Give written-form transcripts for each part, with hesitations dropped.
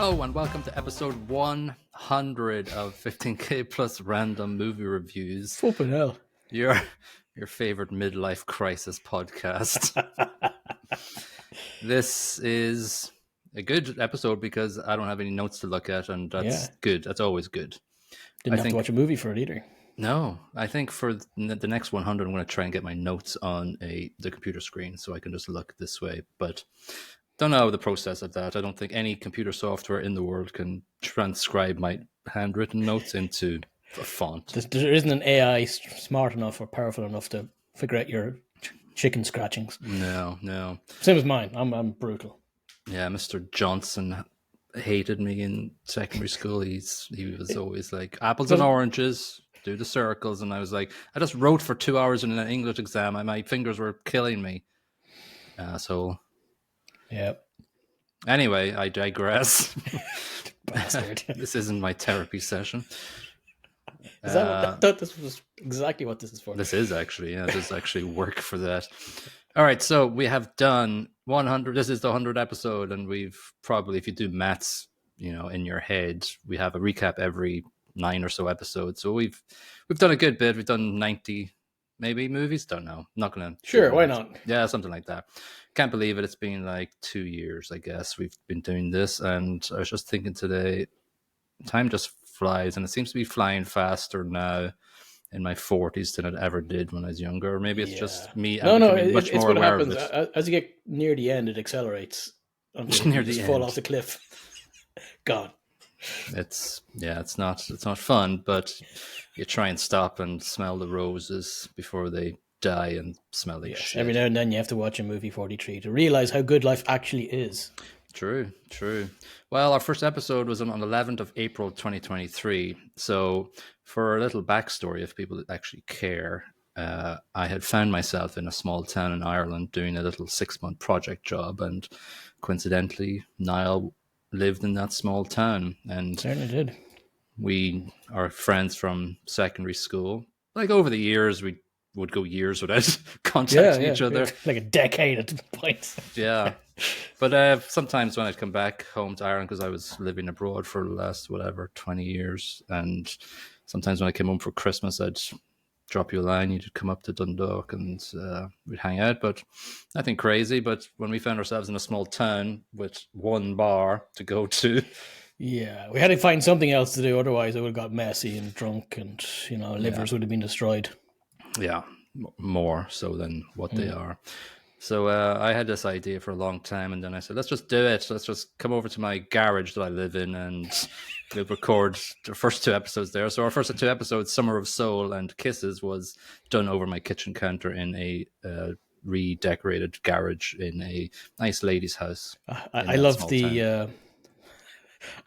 Hello and welcome to episode 100 of 15K plus random movie reviews. Flippin' hell. Your favorite midlife crisis podcast. This is a good episode because I don't have any notes to look at, and that's good. That's always good. Didn't have to watch a movie for it either. No, I think for the next 100, I'm going to try and get my notes on the computer screen so I can just look this way. But don't know the process of that. I don't think any computer software in the world can transcribe my handwritten notes into a font. There isn't an AI smart enough or powerful enough to figure out your chicken scratchings. No. Same as mine. I'm brutal. Yeah, Mr. Johnson hated me in secondary school. He was always like, apples and oranges, do the circles. And I was like, I just wrote for 2 hours in an English exam. My fingers were killing me. Yeah. Anyway, I digress. Bastard. This isn't my therapy session. I thought this was exactly what this is for. This is actually, yeah, does actually work for that. All right, so we have done 100. This is the 100th episode, and we've probably, if you do maths, in your head, we have a recap every 9 or so episodes. So we've done a good bit. We've done 90 maybe movies. Don't know. Not gonna. Sure, why not? Yeah, something like that. Can't believe it. It's been like 2 years, I guess, we've been doing this. And I was just thinking today, time just flies, and it seems to be flying faster now in my 40s than it ever did when I was younger. Or maybe it's just me. It's more what happens. As you get near the end, it accelerates. Near the end. Fall off the cliff. Gone. It's not fun, but you try and stop and smell the roses before they die and smell like shit. Every now and then you have to watch a movie 43 to realize how good life actually is. True. Well, our first episode was on 11th of April 2023. So for a little backstory, if people actually care, I had found myself in a small town in Ireland doing a little 6-month project job, and coincidentally, Niall lived in that small town, and certainly did. We are friends from secondary school. Like over the years, we would go years without contacting each other. Like a decade at the point. Yeah. But sometimes when I'd come back home to Ireland, because I was living abroad for the last, 20 years. And sometimes when I came home for Christmas, I'd drop you a line. You'd come up to Dundalk and we'd hang out. But nothing crazy. But when we found ourselves in a small town with one bar to go to, yeah, we had to find something else to do. Otherwise, it would have got messy and drunk, and livers would have been destroyed. Yeah, more so than what they are. So I had this idea for a long time, and then I said, let's just do it. Let's just come over to my garage that I live in, and we'll record the first 2 episodes there. So our first 2 episodes, Summer of Soul and Kisses, was done over my kitchen counter in a redecorated garage in a nice lady's house. I love the...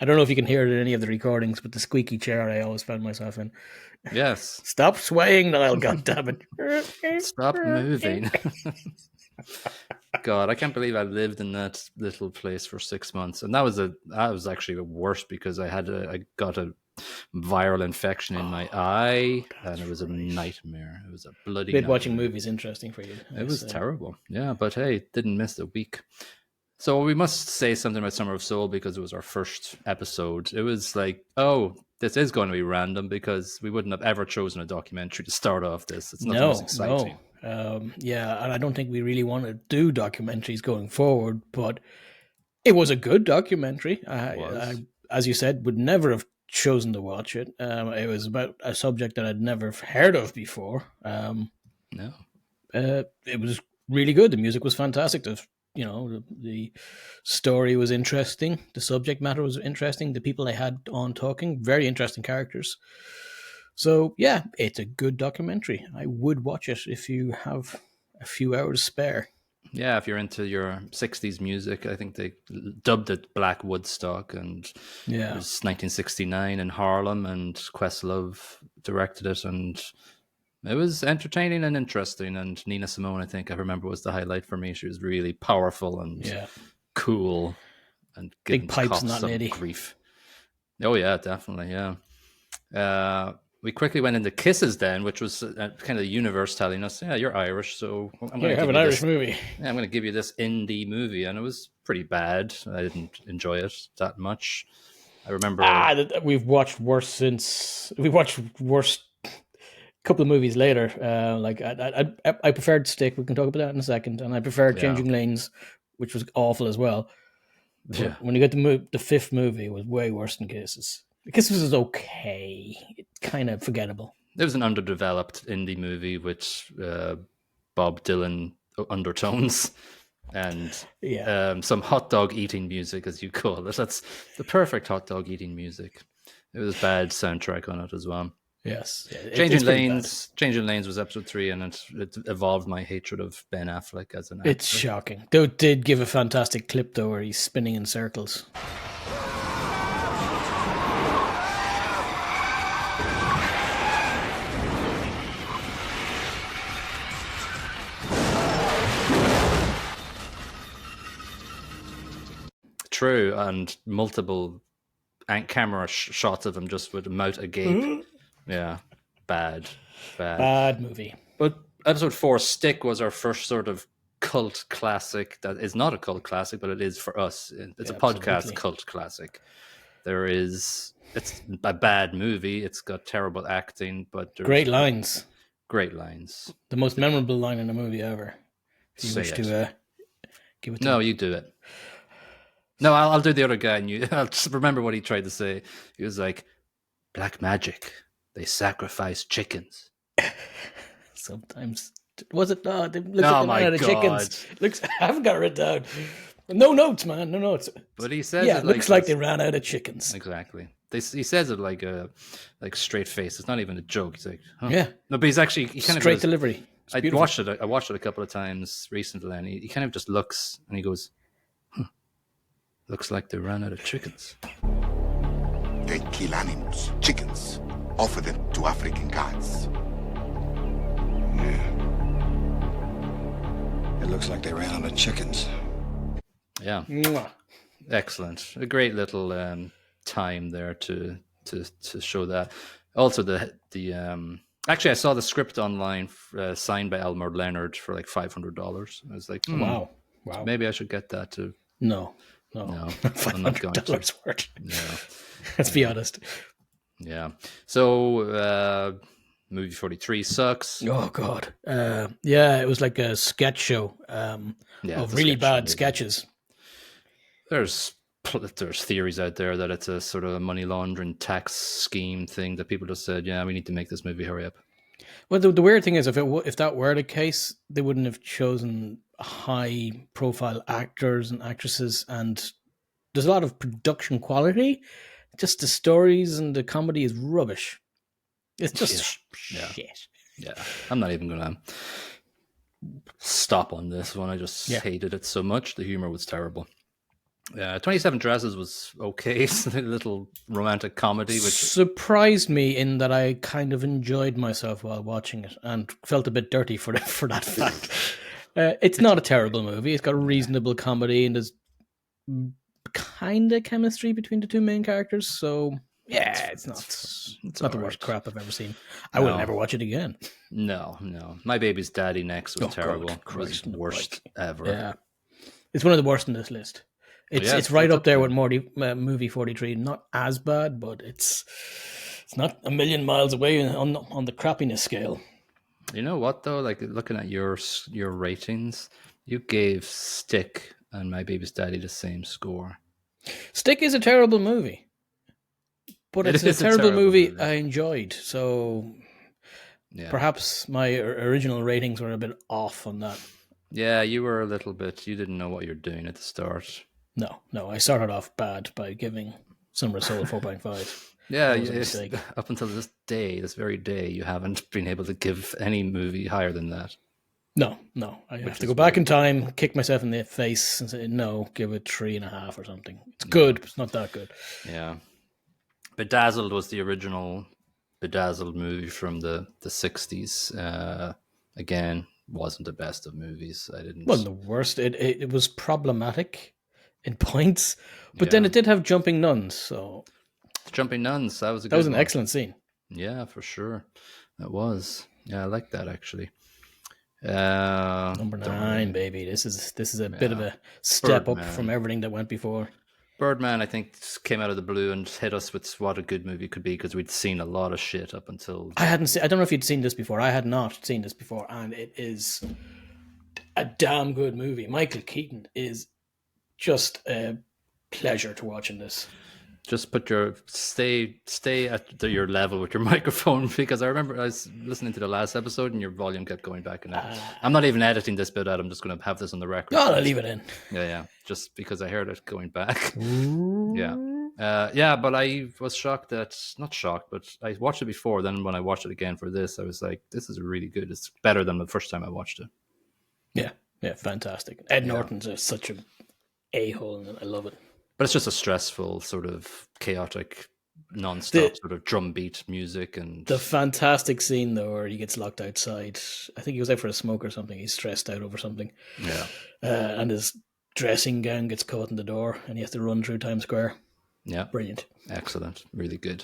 I don't know if you can hear it in any of the recordings, but the squeaky chair I always found myself in. Yes. Stop swaying, Niall, goddammit. Stop moving. God, I can't believe I lived in that little place for 6 months. And that was actually the worst, because I got a viral infection in my eye, and it was a nightmare. It was a bloody nightmare. Watching movies interesting for you. It was terrible. Yeah, but hey, didn't miss a week. So we must say something about Summer of Soul, because it was our first episode. It was like, oh, this is going to be random, because we wouldn't have ever chosen a documentary to start off this. It's not the most exciting. And I don't think we really want to do documentaries going forward, but it was a good documentary. I, as you said, would never have chosen to watch it. It was about a subject that I'd never heard of before. No. It was really good. The music was fantastic. The story was interesting. The subject matter was interesting. The people they had on talking, very interesting characters. So, yeah, it's a good documentary. I would watch it if you have a few hours spare. Yeah, if you're into your 60s music, I think they dubbed it Black Woodstock, and it was 1969 in Harlem, and Questlove directed it, and it was entertaining and interesting. And Nina Simone, I remember, was the highlight for me. She was really powerful and cool, and big pipes, not lady. Grief. Oh yeah, definitely, yeah. we quickly went into Kisses then, which was kind of the universe telling us, yeah, you're Irish, so I'm going Here, to have give an you Irish this. movie. Yeah, I'm going to give you this indie movie, and it was pretty bad. I didn't enjoy it that much. I remember. We've watched worse since we watched worse. Couple of movies later, like I preferred Stick. We can talk about that in a second, and I preferred Yeah, Changing Lanes, which was awful as well. yeah. But when you get the fifth movie, it was way worse than Kisses. Kisses was okay, it's kind of forgettable. It was an underdeveloped indie movie with Bob Dylan undertones and Yeah, some hot dog eating music, as you call it. That's the perfect hot dog eating music. It was bad soundtrack on it as well. yes, yeah, it's pretty bad. Changing Lanes was episode 3, and it evolved my hatred of Ben Affleck as an It's actor. shocking. They did give a fantastic clip though, where he's spinning in circles. True, and multiple camera shots of him just with a mouth agape. Yeah, bad. Bad movie. But episode 4, Stick, was our first sort of cult classic that is not a cult classic, but it is for us. It's a podcast Absolutely. cult classic. It's a bad movie. It's got terrible acting, but there's Great lines. Great lines. The most memorable line in a movie ever. If you Say wish it. to give it to No, me. you do it. No, I'll do the other guy, and I'll just remember what he tried to say. He was like, "Black magic. They sacrifice chickens." Sometimes was it? No, it looks Oh like my they ran out of chickens. Looks. I haven't got it written down. No notes, man. No notes. But he says, Yeah, it looks like this. they ran out of chickens. Exactly. He says it like straight face. It's not even a joke. He's like, huh. Yeah. No, but he's actually he kind Straight of delivery. It's I beautiful. watched it a couple of times recently, and he kind of just looks and he goes, "Looks like they ran out of chickens." They kill animals, chickens, offer them to African gods. It looks like they ran out of chickens. Yeah, Mwah. excellent. A great little time there to show that. Also, actually, I saw the script online signed by Elmore Leonard for like $500. I was like, Wow. maybe I should get that too. No. No, I'm not going to. $500 worth. Yeah. Let's be honest. Yeah. So, movie 43 sucks. Oh God. Yeah, it was like a sketch show Yeah, of it's a really sketch bad movie. sketches. There's theories out there that it's a sort of a money laundering tax scheme thing that people just said, yeah, we need to make this movie, hurry up. Well, the weird thing is, if that were the case, they wouldn't have chosen high-profile actors and actresses, and there's a lot of production quality. Just the stories and the comedy is rubbish. It's just Yeah. shit. Yeah, I'm not even going to stop on this one. I just hated it so much. The humor was terrible. 27 Dresses was okay. It's a little romantic comedy, which Surprised me in that I kind of enjoyed myself while watching it and felt a bit dirty for that fact. It's not a terrible movie. It's got a reasonable comedy and there's kind of chemistry between the two main characters. So yeah, it's not the worst crap I've ever seen. I will never watch it again. No. My Baby's Daddy Next was terrible. God, It was Christ, the worst ever. Yeah, it's one of the worst in this list. It's right up there with movie 43. Not as bad, but it's not a million miles away on the crappiness scale. You know what though? Like looking at your ratings, you gave Stick and My Baby's Daddy the same score. Stick is a terrible movie, but it's a terrible movie I enjoyed. So perhaps my original ratings were a bit off on that. Yeah, you were a little bit. You didn't know what you're doing at the start. No, I started off bad by giving Summer of Soul 4.5. Yeah, up until this very day, you haven't been able to give any movie higher than that. No, I have to go back in time, kick myself in the face, and say no, give it 3.5 or something. It's good, but it's not that good. Yeah, Bedazzled was the original Bedazzled movie from the 60s. Again, wasn't the best of movies. I didn't. Wasn't the worst. It was problematic in points, but then it did have jumping nuns. So Jumping Nuns, that was an excellent scene. Yeah, for sure. It was. Yeah, I like that actually. Number Don't 9, really. baby. This is a bit of Yeah. a step up from Birdman. everything that went before. Birdman, I think, came out of the blue and hit us with what a good movie could be because we'd seen a lot of shit up until. I hadn't seen. I don't know if you'd seen this before. I had not seen this before, and it is a damn good movie. Michael Keaton is just a pleasure to watch in this. Just put your stay your level with your microphone because I remember I was listening to the last episode and your volume kept going back and out. I'm not even editing this bit out. I'm just going to have this on the record. No, I'll leave it in. Yeah. Just because I heard it going back. Yeah. But I was shocked not shocked, but I watched it before. Then when I watched it again for this, I was like, this is really good. It's better than the first time I watched it. Yeah, fantastic. Ed Norton's such a a-hole, and I love it. But it's just a stressful, sort of chaotic, non-stop sort of drum beat music. And the fantastic scene, though, where he gets locked outside. I think he was out for a smoke or something. He's stressed out over something. Yeah. And his dressing gown gets caught in the door, and he has to run through Times Square. Yeah. Brilliant. Excellent. Really good.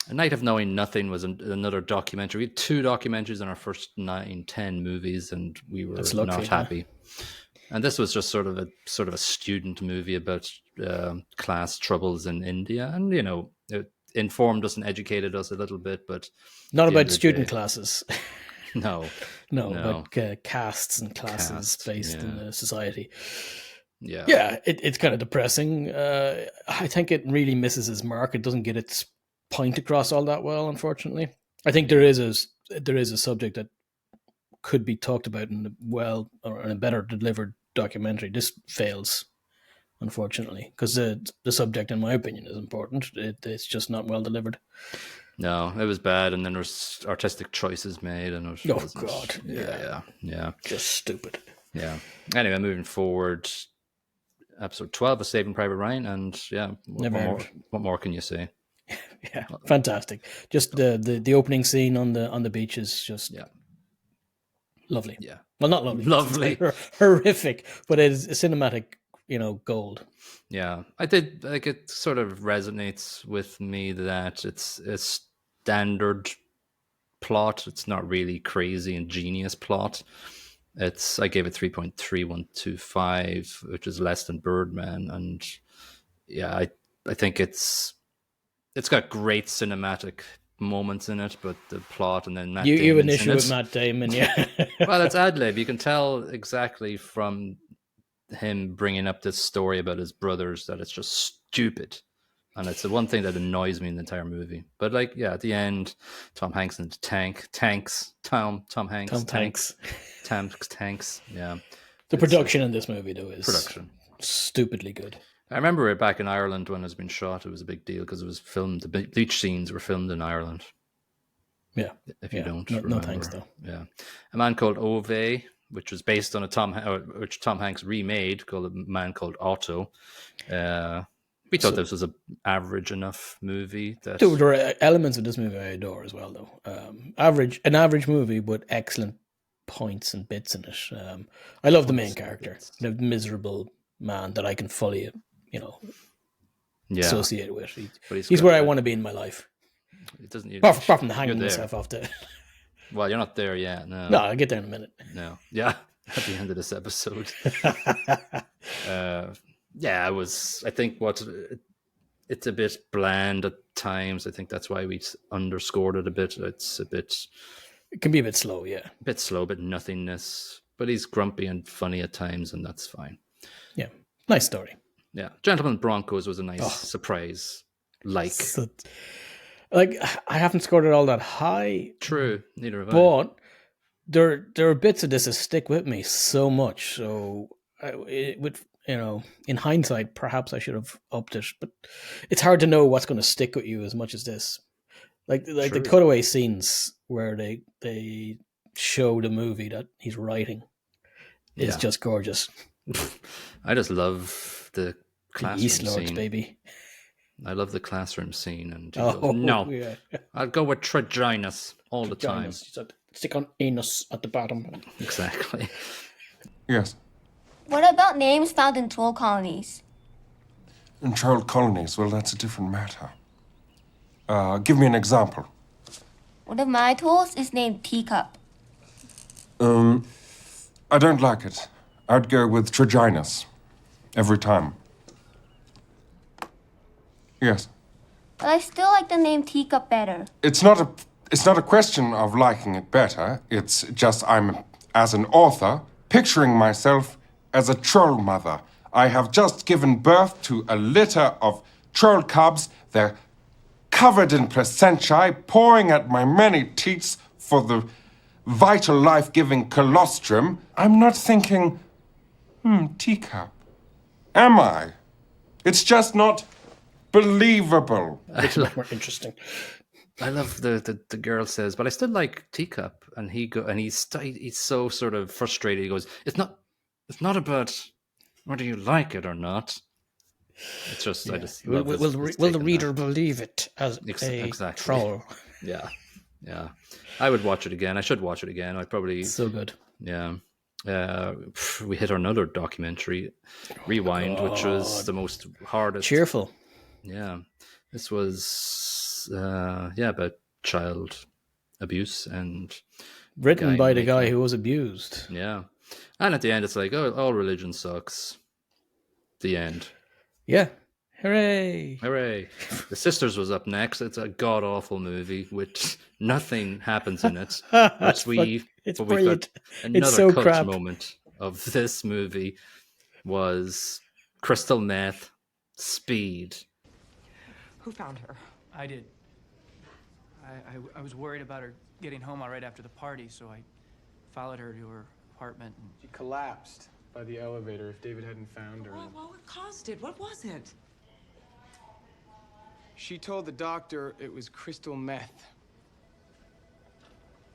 A Night of Knowing Nothing was another documentary. We had 2 documentaries in our first 9, 10 movies, and we were not happy. And this was just sort of a student movie about class troubles in India, and it informed us and educated us a little bit, but not about student classes. No, about castes and classes based in the society. Yeah, it's kind of depressing. I think it really misses its mark. It doesn't get its point across all that well, unfortunately. I think there is a subject that could be talked about in a better delivered documentary. This fails, unfortunately, because the subject, in my opinion, is important. It's just not well delivered. No, it was bad, and then there was artistic choices made, and it wasn't. God, yeah, just stupid. Yeah. Anyway, moving forward, episode 12 of Saving Private Ryan, and what more can you say? Yeah, fantastic. Just the opening scene on the beach is just lovely. Yeah, well, not lovely. Lovely, horrific, but it is a cinematic, gold. Yeah, I did like it. Sort of resonates with me that it's a standard plot. It's not really crazy and genius plot. I gave it 3.3125, which is less than Birdman, and yeah, I think it's got great cinematic moments in it, but the plot and then you have an issue with Matt Damon, yeah. Well, it's ad-lib. You can tell exactly from him bringing up this story about his brothers that it's just stupid, and it's the one thing that annoys me in the entire movie. But at the end, Tom Hanks and Tom Hanks. Yeah, the production in this movie though is stupidly good. I remember it back in Ireland when it was being shot. It was a big deal because it was filmed. The beach scenes were filmed in Ireland. Yeah, if you don't remember. No thanks though. Yeah, A Man Called Ove, which was based on which Tom Hanks remade, called A Man Called Otto. We thought this was an average enough movie. There are elements of this movie I adore as well, though. An average movie, but excellent points and bits in it. I love the main character, the miserable man that I can fully, associate with. He's where I want to be in my life. It doesn't. Apart from hanging myself off the. Well, you're not there yet. No, I'll get there in a minute. No, yeah, at the end of this episode. I think it's a bit bland at times. I think that's why we underscored it a bit. It can be a bit slow, yeah. A bit slow, but nothingness. But he's grumpy and funny at times, and that's fine. Yeah, nice story. Yeah, Gentleman Broncos was a nice surprise. I haven't scored it all that high. True, neither have I. But there are bits of this that stick with me so much. So in hindsight, perhaps I should have upped it. But it's hard to know what's going to stick with you as much as this. Like the cutaway scenes where they show the movie that he's writing is just gorgeous. I just love the The classroom East Lords, scene. baby. I love the classroom scene, and he Oh, goes, "No, yeah. I'll go with Traginus all the time." Vaginas. He said, stick on anus at the bottom. Exactly. Yes. What about names found in troll colonies? In troll colonies, well, that's a different matter. Give me an example. One of my trolls is named Teacup. I don't like it. I'd go with Traginus. Every time. Yes. But I still like the name Teacup better. It's not a question of liking it better. It's just I'm, as an author, picturing myself as a troll mother. I have just given birth to a litter of troll cubs. They're covered in placentae, pouring at my many teats for the vital life-giving colostrum. I'm not thinking, teacup. Am I? It's just not believable. It's much more interesting. I love the girl says, but I still like Teacup, and he's so sort of frustrated. He goes, "It's not about whether you like it or not." It's just I just Will love his the take on reader that. believe it as a Exactly. troll? Yeah. I would watch it again. I should watch it again. I probably So good. yeah. We hit another documentary, Rewind, which was the most hardest. Cheerful. Yeah, this was about child abuse and Written by the guy making- who was abused. yeah, and at the end it's like, oh, all religion sucks. The end. Yeah. Hooray. Hooray! The Sisters was up next. It's a god awful movie which nothing happens in it. It's But we've brilliant. got another It's so cult crap. moment of this movie was crystal meth, speed. Who found her? I did. I was worried about her getting home all right after the party, so I followed her to her apartment. And She collapsed by the elevator if David hadn't found her. What caused it? What was it? She told the doctor it was crystal meth.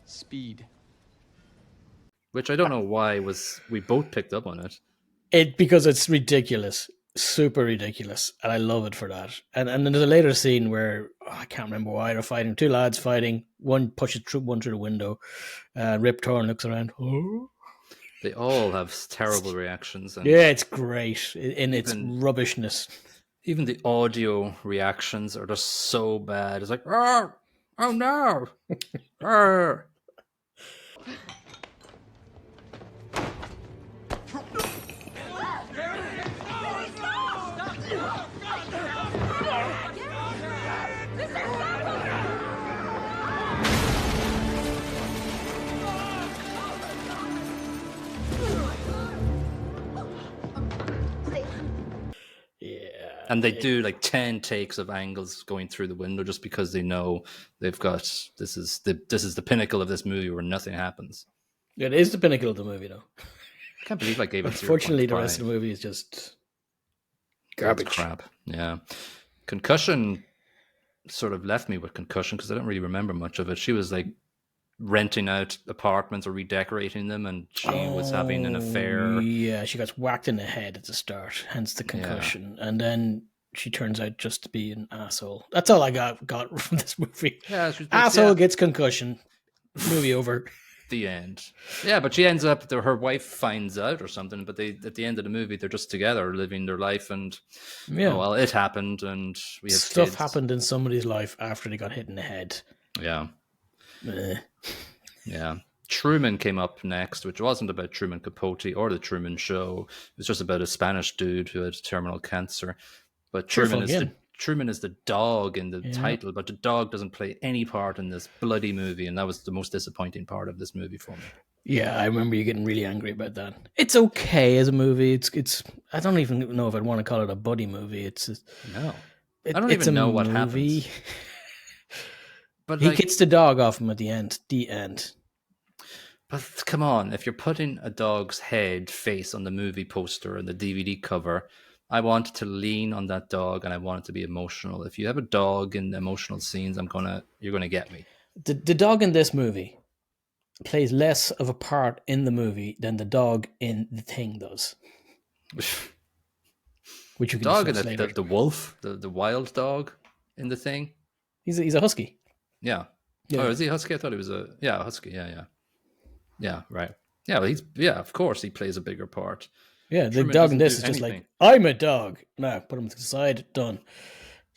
Speed. Which I don't know why we both picked up on it. Because it's ridiculous. Super ridiculous. And I love it for that. And then there's a later scene where I can't remember why they're fighting. Two lads fighting. One pushes one through the window. Rip Torn looks around. Oh. They all have terrible reactions. And Yeah, it's great in its Even- rubbishness. even the audio reactions are just so bad. It's like, oh no. Arr." Yeah. And they do like 10 takes of angles going through the window just because they know they've got this is the pinnacle of this movie where nothing happens. It is the pinnacle of the movie, though. I can't believe I gave it 0.5. Unfortunately, the rest of the movie is just garbage. That's crap. Yeah. Concussion sort of left me with concussion because I don't really remember much of it. She was like renting out apartments or redecorating them, and she was having an affair. Yeah, she gets whacked in the head at the start, hence the concussion. And then she turns out just to be an asshole. That's all I got from this movie. Yeah, she was Asshole yeah, gets concussion. Movie over. the end. Yeah, but she ends up, her wife finds out or something, but they at the end of the movie, they're just together living their life, and Yeah. well, it happened, and we have Stuff kids. happened in somebody's life after they got hit in the head. Yeah. Eh. Yeah. Truman came up next, which wasn't about Truman Capote or the Truman Show. It was just about a Spanish dude who had terminal cancer. But Cheerful Truman is the dog in the Yeah. title, but the dog doesn't play any part in this bloody movie, and that was the most disappointing part of this movie for me. Yeah, I remember you getting really angry about that. It's okay as a movie. It's. I don't even know if I'd want to call it a buddy movie. No. I don't even know what happens. But He like, gets the dog off him at the end. The end. but come on, if you're putting a dog's head face on the movie poster and the DVD cover, I want to lean on that dog and I want it to be emotional. If you have a dog in emotional scenes, you're gonna get me. The dog in this movie plays less of a part in the movie than the dog in The Thing does, which you can Dog and discuss later. the wolf, the wild dog in the thing. He's a husky. Yeah. Yeah. Oh, is he a husky? I thought he was a husky. Yeah, right. Yeah, well, of course he plays a bigger part. Yeah, the Truman dog in doesn't this do is just anything. like, I'm a dog. Now, put him to the side, done.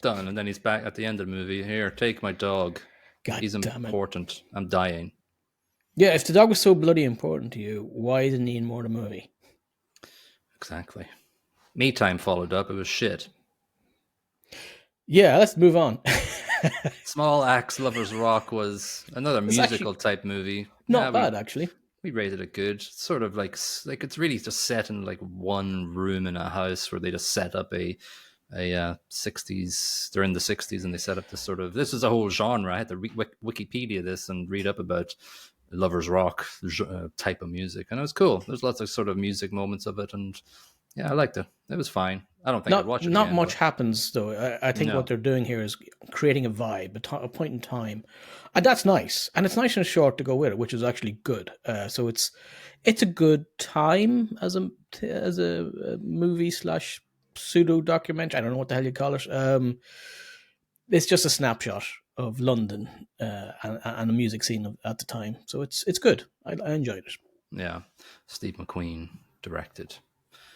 Done, and then he's back at the end of the movie. Here, take my dog. God He's damn it. important. I'm dying. Yeah, if the dog was so bloody important to you, why didn't he in more of the movie? Exactly. Me Time followed up. It was shit. Yeah, let's move on. Small Axe Lovers Rock was another musical type movie. Not bad, actually. We rated it good. It's sort of like it's really just set in like one room in a house where they just set up a 60s. They're in the 60s and they set up this sort of, this is a whole genre. I had to Wikipedia this and read up about lovers rock type of music, and it was cool. There's lots of sort of music moments of it, and yeah, I liked it. It was fine. I don't think I'd watch it Not again, much but happens though. I think what they're doing here is creating a vibe, a point in time, and that's nice. And it's nice and short to go with it, which is actually good. So it's a good time as a movie / pseudo documentary. I don't know what the hell you call it. It's just a snapshot of London and the music scene at the time. So it's good. I enjoyed it. yeah, Steve McQueen directed.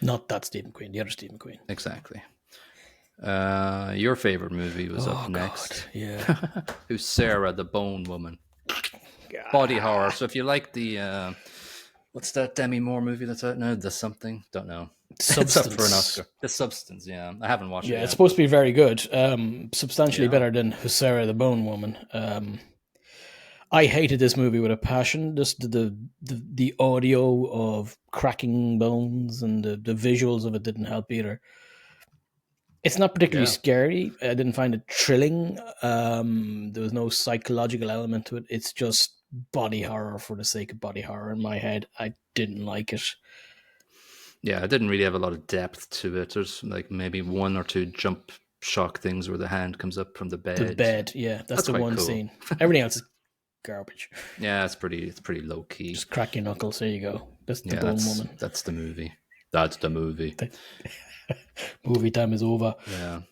Not that Steve McQueen, the other Steve McQueen. Exactly. Your favorite movie was up next. God, yeah. Who's Sarah the Bone Woman? Body horror. So if you like the what's that Demi Moore movie that's out now? The Something? Don't know. Substance. It's up for an Oscar. The Substance, yeah. I haven't watched it yet. Yeah, it's supposed to be very good. Substantially better than Sarah the Bone Woman. I hated this movie with a passion. Just the audio of cracking bones and the visuals of it didn't help either. It's not particularly scary. I didn't find it thrilling. There was no psychological element to it. It's just body horror for the sake of body horror in my head. I didn't like it. Yeah, it didn't really have a lot of depth to it. There's like maybe one or two jump shock things where the hand comes up from the bed. The bed, yeah. That's the one cool. scene. Everything else is garbage. Yeah, it's pretty low key. Just crack your knuckles. There you go. That's the Bone Woman. That's the movie. That's the movie. Movie time is over. Yeah.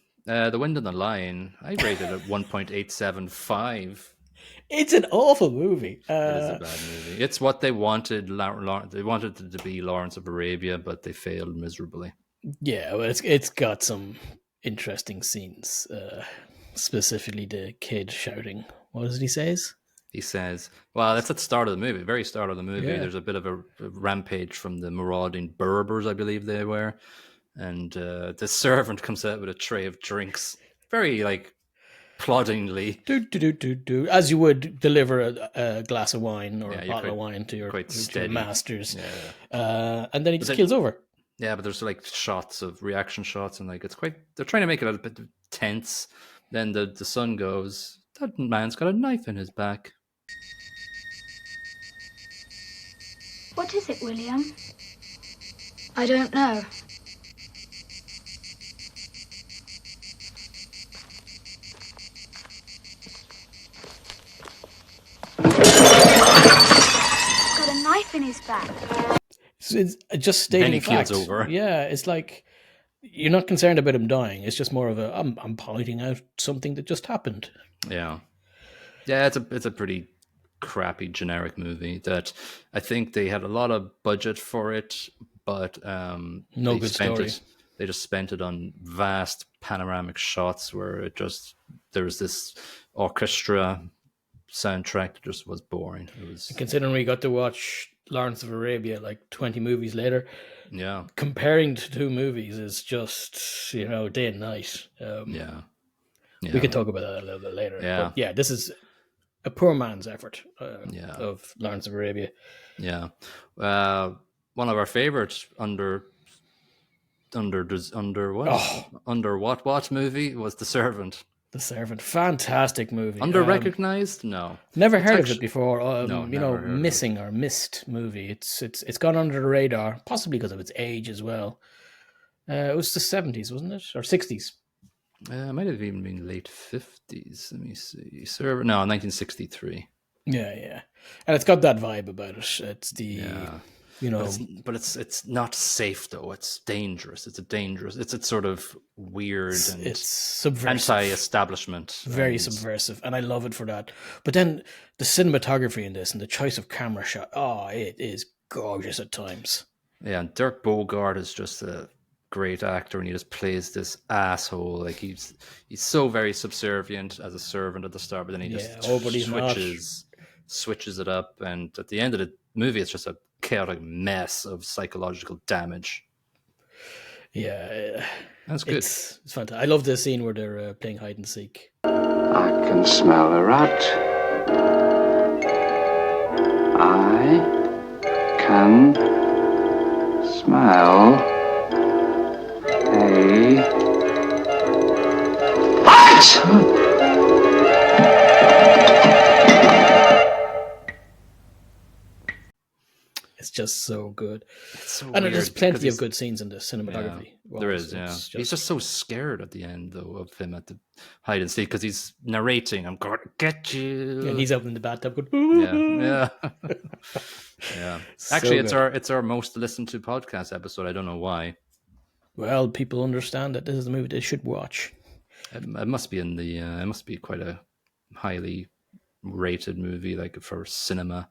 The Wind and the Lion, I rated it 1.875. It's an awful movie. It is a bad movie. It's what they wanted. They wanted it to be Lawrence of Arabia, but they failed miserably. Yeah, well, it's got some interesting scenes. Specifically, the kid shouting. What does he says? He says, well, that's at the start of the movie, very start of the movie. Yeah. There's a bit of a rampage from the marauding Berbers, I believe they were. And the servant comes out with a tray of drinks. Very, like, ploddingly. Do. As you would deliver a glass of wine or a bottle of wine to your masters. Yeah. And then he just keels over. Yeah, but there's, like, shots of reaction shots. And, like, it's quite... They're trying to make it a bit tense. Then the son goes, that man's got a knife in his back. What is it, William? I don't know. Got a knife in his back. It's just stating facts. Then he keels over. Yeah, it's like you're not concerned about him dying. It's just more of a I'm pointing out something that just happened. Yeah, it's a pretty crappy generic movie that I think they had a lot of budget for it, but no good story. They just spent it on vast panoramic shots where there was this orchestra soundtrack that just was boring. It was, considering we got to watch Lawrence of Arabia like 20 movies later. Yeah, comparing the two movies is just day and night. We can talk about that a little bit later. Yeah, but yeah, this is a poor man's effort of Lawrence of Arabia. Yeah, one of our favorites under what movie was The Servant. The Servant, fantastic movie. Under-recognized? No, never heard of it before. Missing or missed movie. It's gone under the radar, possibly because of its age as well. It was the 70s, wasn't it, or 60s? It might have even been late 50s. Let me see. 1963. Yeah. And it's got that vibe about it. It's the, Yeah. you know, But it's not safe though. It's dangerous. It's sort of weird and it's subversive. anti-establishment. Very and subversive, and I love it for that. But then the cinematography in this and the choice of camera shot, it is gorgeous at times. Yeah, and Dirk Bogarde is just a great actor, and he just plays this asshole. Like he's so very subservient as a servant at the start, but then he just but he's not. switches it up, and at the end of the movie, it's just a chaotic mess of psychological damage. Yeah, that's good. It's fantastic. I love the scene where they're playing hide and seek. I can smell a rat. I can smell a rat! It's just so good. It's so and weird there's plenty of good scenes in the cinematography. Yeah, there is, yeah. He's just so scared at the end, though, of him at the hide and seek because he's narrating, "I'm going to get you." And he's out in the bathtub going, yeah. Yeah. Actually, So it's our most listened to podcast episode. I don't know why. Well, people understand that this is a movie they should watch. It must be in the. It must be quite a highly rated movie, like for cinema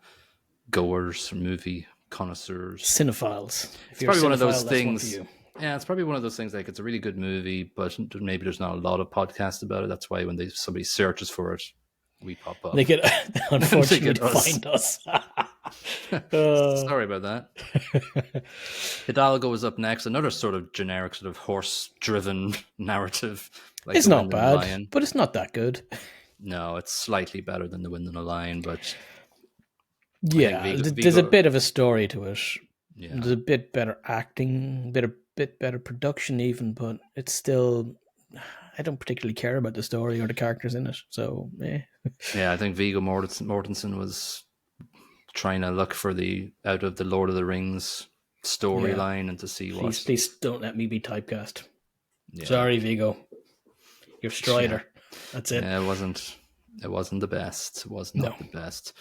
goers, movie connoisseurs, cinephiles. It's probably one of those things. Yeah, it's probably one of those things. Like it's a really good movie, but maybe there's not a lot of podcasts about it. That's why when somebody searches for it, we pop up. They could unfortunately find us. Sorry about that. Hidalgo is up next. Another sort of generic, sort of horse-driven narrative. Like it's not bad, but it's not that good. No, it's slightly better than The Wind and the Lion, but yeah, there's a bit of a story to it. Yeah. There's a bit better acting, bit better production even, but it's still, I don't particularly care about the story or the characters in it. So, yeah, I think Viggo Mortensen was trying to look for out of the Lord of the Rings storyline and to see what. Please don't let me be typecast. Yeah. Sorry, Viggo. You're Strider. That's it. Yeah, it wasn't the best. It was not the best.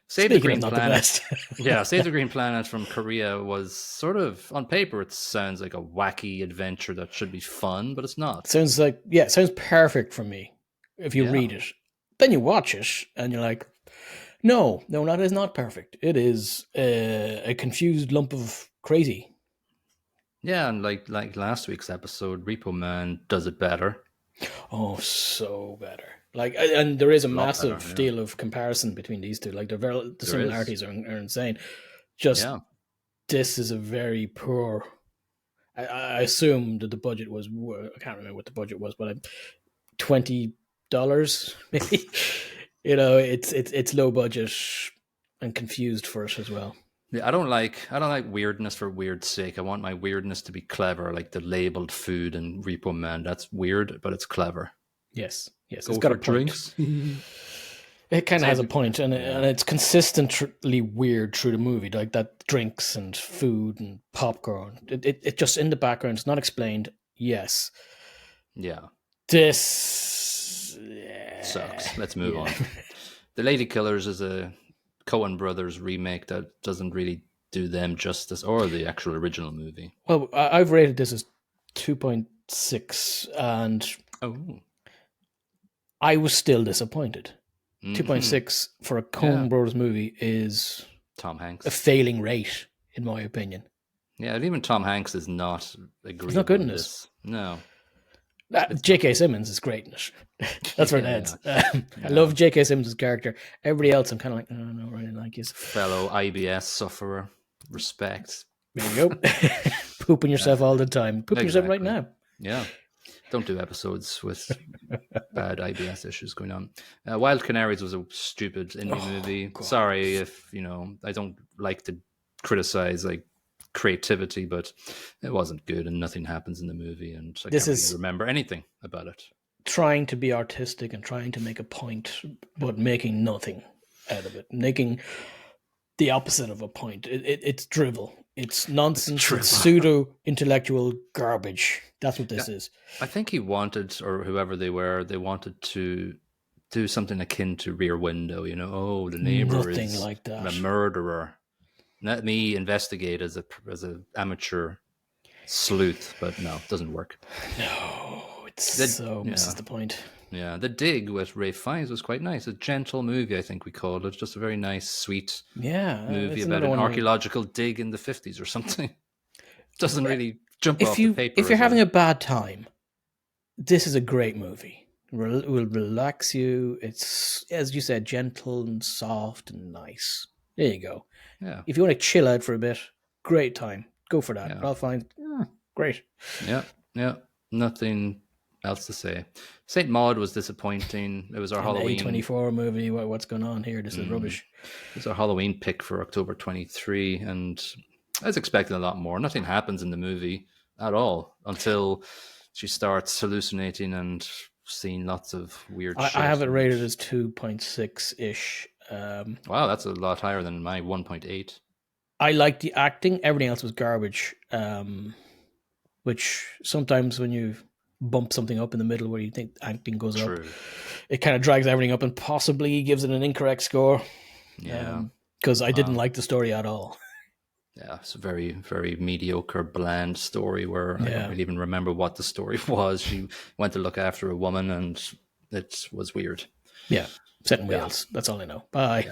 Save the Green Planet. Yeah, Save the Green Planet from Korea was sort of, on paper, it sounds like a wacky adventure that should be fun, but it's not. Sounds perfect for me if you read it. Then you watch it and you're like, no, that is not perfect. It is a confused lump of crazy. Yeah, and like last week's episode, Repo Man does it better. Oh, so better. Like, and there is a massive deal of comparison between these two. Like, the similarities are insane. This is a very poor. I assume that the budget was. I can't remember what the budget was, but $20 maybe. It's low budget and confused for it as well. Yeah, I don't like weirdness for weird's sake. I want my weirdness to be clever, like the labeled food and Repo Man. That's weird, but it's clever. Yes. Go it's got for drinks. It kind of has a point, and it's consistently weird through the movie, like that drinks and food and popcorn. It just in the background. It's not explained. Yes. Yeah. This sucks. Let's move on. The Lady Killers is a Coen Brothers remake that doesn't really do them justice, or the actual original movie. Well, I've rated this as 2.6, and I was still disappointed. 2.6 for a Coen Brothers movie is Tom Hanks, a failing rate, in my opinion. Yeah, and even Tom Hanks is not agreeable. He's not good in this. No. J.K. Simmons is great in it. That's where it ends. I love J.K. Simmons' character. Everybody else, I'm kind of like, I don't really like his fellow IBS sufferer. Respect. There you go. Pooping yourself all the time. Pooping yourself right now. Yeah. Don't do episodes with bad IBS issues going on. Wild Canaries was a stupid indie movie. God. Sorry if, I don't like to criticize like creativity, but it wasn't good and nothing happens in the movie, and I can't really remember anything about it. Trying to be artistic and trying to make a point, but making nothing out of it. Making the opposite of a point. It's drivel. It's nonsense. It's pseudo-intellectual garbage. That's what this is. I think he wanted, or whoever they were, they wanted to do something akin to Rear Window, you know. Oh, the neighbor Nothing is like that. a murderer. Let me investigate as a amateur sleuth, but no, it doesn't work. No, it's misses the point. Yeah, The Dig with Ray Fiennes was quite nice. A gentle movie, I think we called it. Just a very nice, sweet movie about an archaeological dig in the 50s or something. Doesn't really jump off the paper. If you're having a bad time, this is a great movie. Will relax you. It's, as you said, gentle and soft and nice. There you go. Yeah. If you want to chill out for a bit, great time. Go for that. Yeah. I'll find great. Yeah. Nothing else to say. St. Maud was disappointing. It was our Halloween A24 movie. What's going on here? This is rubbish. It was our Halloween pick for October 23, and I was expecting a lot more. Nothing happens in the movie at all until she starts hallucinating and seeing lots of weird shit. I have it rated as 2.6-ish. Wow, that's a lot higher than my 1.8. I like the acting. Everything else was garbage. Which sometimes when you bump something up in the middle where you think acting goes up, it kind of drags everything up and possibly gives it an incorrect score. Yeah. Because I didn't like the story at all. Yeah, it's a very, very mediocre, bland story where I don't really even remember what the story was. She went to look after a woman and it was weird. Yeah, set in Wales. That's all I know. Bye.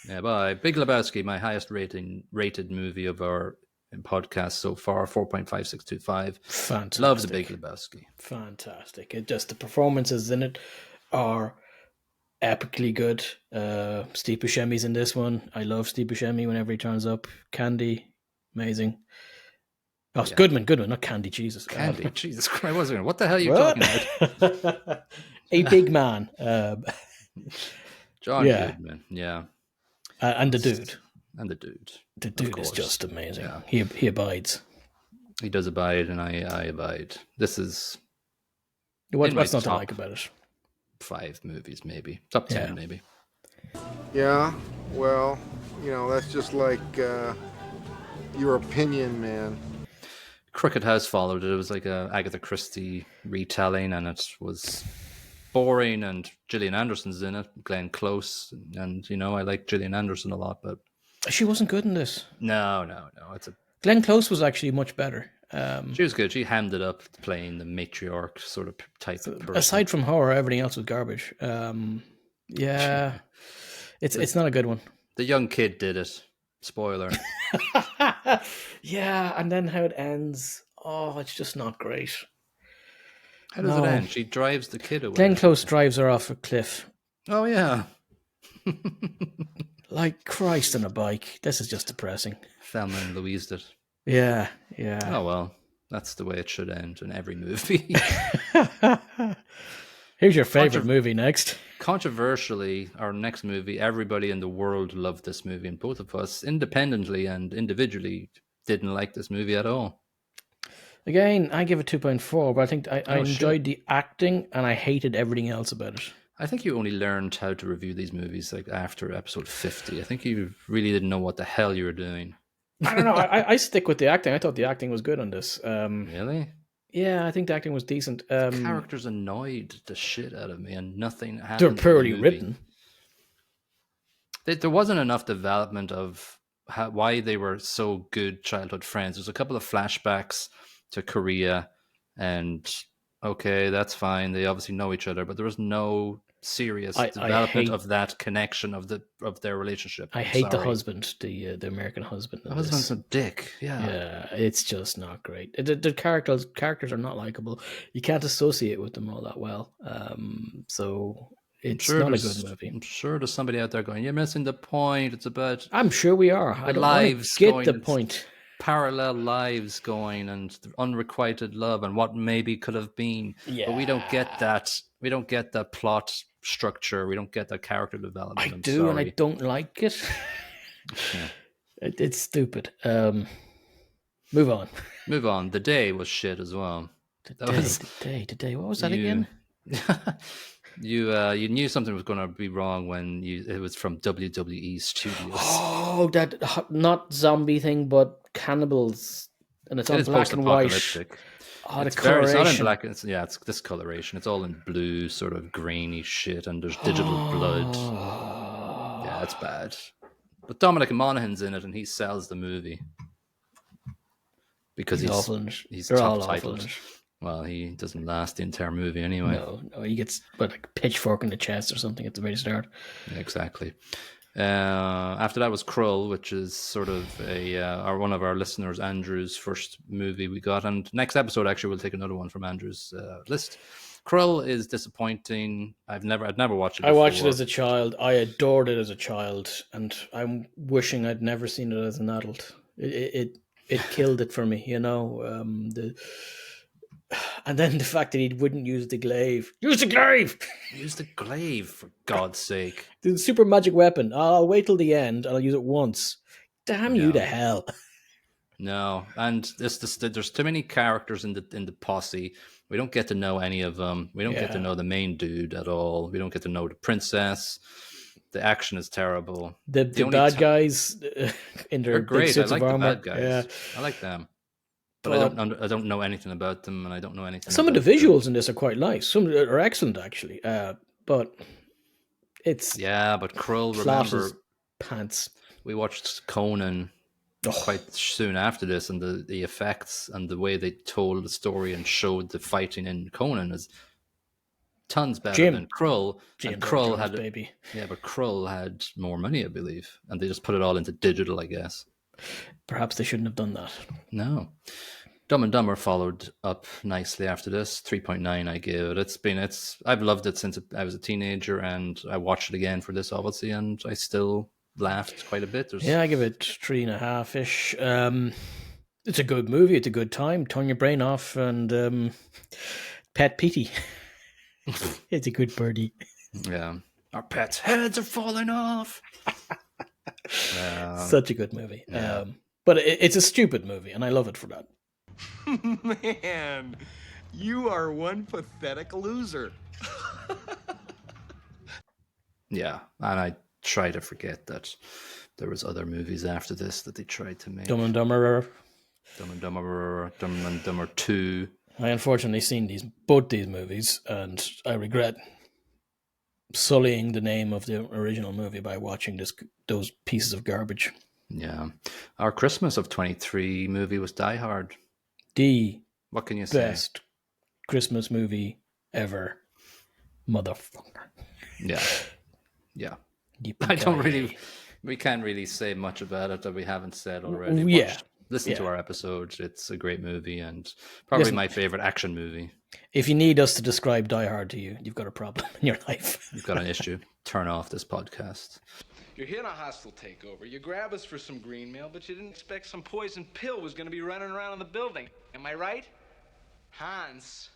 Yeah, bye. Big Lebowski, my highest rated movie of our podcast so far, 4.5625. Fantastic. Love the Big Lebowski. Fantastic. It just, the performances in it are epically good. Steve Buscemi's in this one. I love Steve Buscemi whenever he turns up. Candy, amazing. Oh, it's Goodman, not Candy. Jesus, Candy. Jesus Christ! What the hell are you talking about? A big man. John Goodman. Yeah, and the dude. And the dude. The dude is just amazing. Yeah. He abides. He does abide, and I abide. This is what's not to like about it. 5 movies, maybe top 10, maybe. Yeah, well, that's just like your opinion, man. Crooked House followed it. It was like a Agatha Christie retelling, and it was boring. And Gillian Anderson's in it, Glenn Close, and I like Gillian Anderson a lot, but she wasn't good in this. No. Glenn Close was actually much better. She was good. She hammed it up, playing the matriarch sort of type of person. Aside from horror, everything else was garbage. It's not a good one. The young kid did it. Spoiler. Yeah, and then how it ends. Oh, it's just not great. How does it end? She drives the kid away. Glenn Close drives her off a cliff. Oh, yeah. Like Christ on a bike. This is just depressing. Thelma and Louise did. Yeah. Oh, well, that's the way it should end in every movie. Here's your favorite movie next. Controversially, our next movie, everybody in the world loved this movie, and both of us, independently and individually, didn't like this movie at all. Again, I give it 2.4, but I think I enjoyed the acting, and I hated everything else about it. I think you only learned how to review these movies like after episode 50. I think you really didn't know what the hell you were doing. I don't know. I stick with the acting. I thought the acting was good on this. Really? Yeah, I think the acting was decent. Characters annoyed the shit out of me, and nothing happened. They're poorly written. There wasn't enough development of why they were so good childhood friends. There's a couple of flashbacks to Korea, and okay, that's fine. They obviously know each other, but there was no serious development of that connection of their relationship. I hate the husband, the American husband. The husband's a dick. Yeah, it's just not great. The characters are not likable. You can't associate with them all that well. So it's not a good movie. I'm sure there's somebody out there going, "You're missing the point. It's about." I'm sure we are. I don't get the point. Parallel lives going and unrequited love and what maybe could have been. Yeah. But we don't get that. We don't get that plot structure. We don't get that character development. I do, and I don't like it. It's stupid. Move on. The Day was shit as well. The Day. What was that again? You knew something was going to be wrong when it was from WWE Studios. Oh, that not zombie thing, but cannibals. and it's It on is black and white. post-apocalyptic. Oh, the It's not in coloration. black. It's discoloration. It's all in blue, sort of grainy shit, and there's digital blood. Yeah, it's bad. But Dominic Monaghan's in it, and he sells the movie because He's awful in it. he's They're top all awful in titled. it. Well, he doesn't last the entire movie anyway. No, he gets like a pitchfork in the chest or something at the very start. Yeah, exactly. After that was Krull, which is sort of one of our listeners, Andrew's first movie we got. And next episode, actually, we'll take another one from Andrew's list. Krull is disappointing. I'd never watched it before. I watched it as a child. I adored it as a child, and I'm wishing I'd never seen it as an adult. It killed it for me, you know. And then the fact that he wouldn't use the glaive. Use the glaive! Use the glaive, for God's sake. The super magic weapon. I'll wait till the end and I'll use it once. Damn you to hell. No, and there's too many characters in the posse. We don't get to know any of them. We don't get to know the main dude at all. We don't get to know the princess. The action is terrible. The bad guys in their great. big suits I like of the armor. bad guys. Yeah. I like them. But I don't know anything about them, and I don't know anything. Some of the visuals in this are quite nice. Some are excellent, actually. But it's but Krull. Remember, pants. We watched Conan quite soon after this, and the effects and the way they told the story and showed the fighting in Conan is tons better than Krull. And Krull had baby. Yeah, but Krull had more money, I believe, and they just put it all into digital, I guess. Perhaps they shouldn't have done that. No. Dumb and Dumber followed up nicely after this. 3.9 I give it. I've loved it since I was a teenager, and I watched it again for this, obviously, and I still laughed quite a bit. I give it 3.5-ish. It's a good movie. It's a good time. Turn your brain off and pet Petey. It's a good birdie. Yeah. Our pets' heads are falling off. Such a good movie. Yeah. But it's a stupid movie, and I love it for that. Man, you are one pathetic loser. Yeah, and I try to forget that there was other movies after this that they tried to make. Dumb and Dumber. Dumb and Dumber 2. I unfortunately seen both these movies, and I regret sullying the name of the original movie by watching those pieces of garbage. Yeah. Our Christmas of 23 movie was Die Hard. What can you say? Best Christmas movie ever. Motherfucker. Yeah. Yeah. We can't really say much about it that we haven't said already. Listen to our episodes. It's a great movie and probably my favorite action movie. If you need us to describe Die Hard to you, you've got a problem in your life. You've got an issue. Turn off this podcast. You're here in a hostile takeover. You grab us for some green mail, but you didn't expect some poison pill was going to be running around in the building. Am I right? Hans.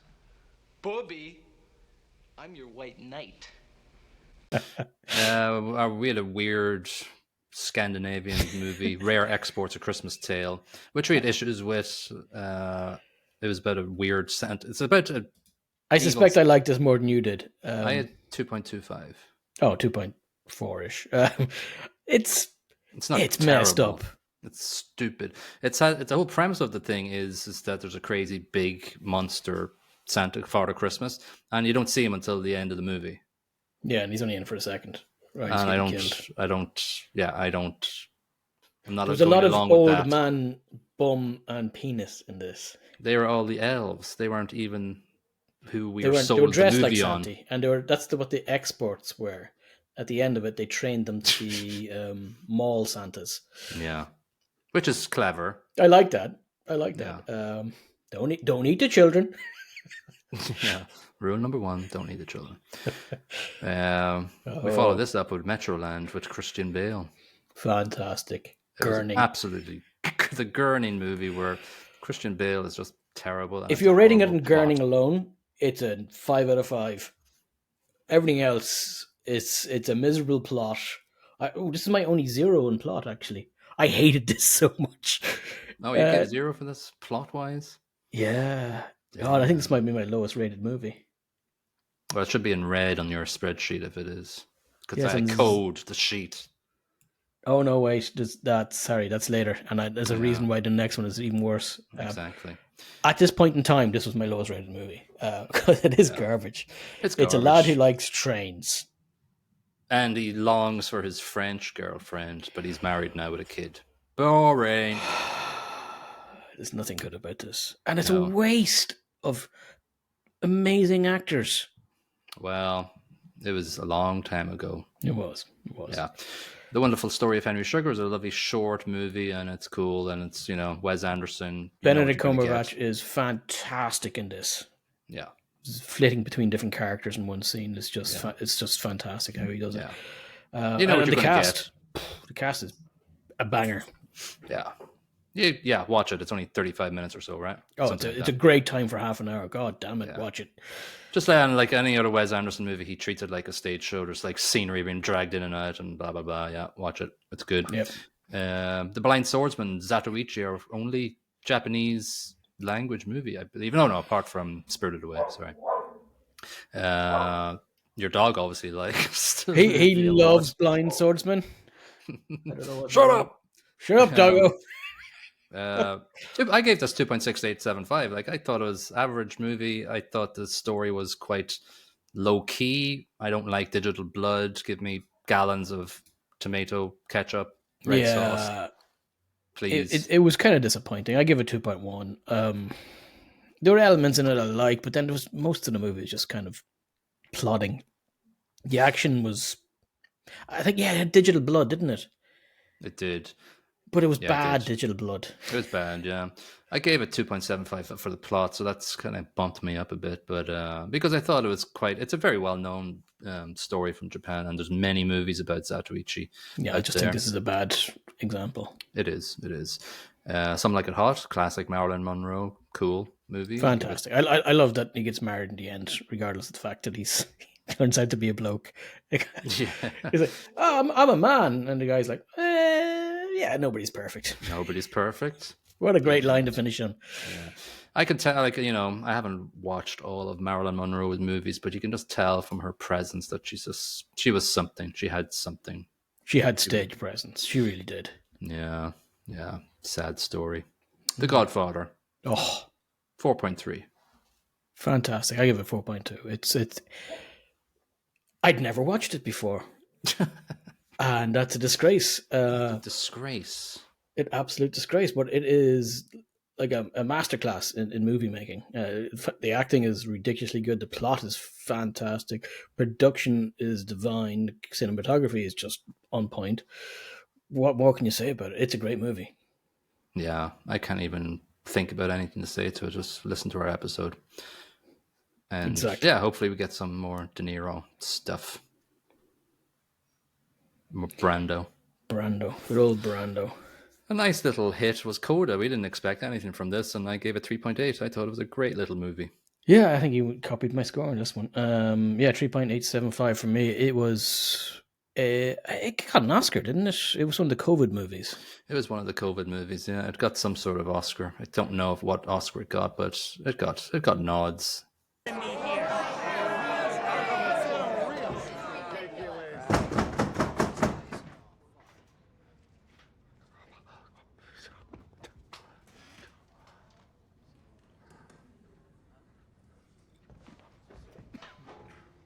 Bobby. I'm your white knight. We had a weird Scandinavian movie, Rare Exports: A Christmas Tale, which we had issues with. It was about a weird Santa. It's about a. I suspect I liked this more than you did. I had 2.25. Oh, 2.4-ish. It's not. It's terrible. messed up. It's stupid. The whole premise of the thing is that there's a crazy big monster Santa Father Christmas, and you don't see him until the end of the movie. Yeah, and he's only in for a second. Right, and I'm not. There's a lot of old man bum and penis in this. They were all the elves. They weren't even who we they were sold they were dressed the movie like on. Santa, and that's what the exports were. At the end of it, they trained them to be mall Santas. Yeah, which is clever. I like that. Yeah. Don't eat the children. Yeah. Rule number 1: don't eat the children. We follow this up with Metroland with Christian Bale. Fantastic. Gurning. Absolutely. The Gurning movie where Christian Bale is just terrible. If you're rating it in Gurning alone, it's a 5 out of 5. Everything else, it's a miserable plot. This is my only 0 in plot, actually. I hated this so much. Oh, you get 0 for this plot-wise? Yeah. God, I think this might be my lowest rated movie. Well, it should be in red on your spreadsheet if it is. Because I code the sheet. Oh no, wait, that's later, and there's a reason why the next one is even worse. Exactly. At this point in time, this was my lowest rated movie because it is garbage. It's a lad who garbage. likes trains. And he longs for his French girlfriend, but he's married now with a kid. Boring. There's nothing good about this, and it's a waste of amazing actors. Well, it was a long time ago. It was. Yeah. The Wonderful Story of Henry Sugar is a lovely short movie, and it's cool, and it's, Wes Anderson. Benedict Cumberbatch is fantastic in this. Yeah. Flitting between different characters in one scene is just it's just fantastic how he does it. You know what you're the gonna cast. The cast is a banger. Yeah, watch it. It's only 35 minutes or so, right? Oh, it's a great time for half an hour. God damn it, watch it. Just like any other Wes Anderson movie, he treats it like a stage show. There's like scenery being dragged in and out and blah, blah, blah. Yeah, watch it. It's good. Yep. The Blind Swordsman, Zatoichi, are only Japanese language movie, I believe. No, apart from Spirited Away, sorry. Your dog obviously likes. He loves Blind Swordsman. I don't know what Shut up! Shut up, doggo. I gave this 2.6875. Like, I thought it was average movie. I thought the story was quite low key. I don't like digital blood. Give me gallons of tomato ketchup, red sauce, please. It was kind of disappointing. I give it 2.1. There were elements in it I like, but then there was most of the movie was just kind of plodding. The action was, I think, it had digital blood, didn't it? It did. But it was bad digital blood. It was bad, yeah. I gave it 2.75 for the plot, so that's kind of bumped me up a bit. But because I thought it's a very well-known story from Japan, and there's many movies about Zatoichi. Yeah, I just think this is a bad example. It is. Some Like It Hot, classic Marilyn Monroe, cool movie. Fantastic. I love that he gets married in the end, regardless of the fact that he turns out to be a bloke. He's like, oh, I'm a man. And the guy's like, yeah, nobody's perfect. Nobody's perfect. What a great line to finish on. Yeah. I can tell, I haven't watched all of Marilyn Monroe's movies, but you can just tell from her presence that she was something. She had something. She had stage presence. She really did. Yeah. Sad story. The Godfather. Oh. 4.3. Fantastic. I give it 4.2. It's. I'd never watched it before. And that's a disgrace. Disgrace. An absolute disgrace. But it is like a masterclass in movie making. The acting is ridiculously good. The plot is fantastic. Production is divine. Cinematography is just on point. What more can you say about it? It's a great movie. Yeah, I can't even think about anything to say to it. Just listen to our episode. And exactly. Yeah, hopefully we get some more De Niro stuff. More Brando. Good old Brando. A nice little hit was Coda. We didn't expect anything from this, and I gave it 3.8. I thought it was a great little movie. Yeah, I think you copied my score on this one. 3.875 for me. It was... it got an Oscar, didn't it? It was one of the COVID movies. It was one of the COVID movies, yeah. It got some sort of Oscar. I don't know what Oscar it got, but it got nods.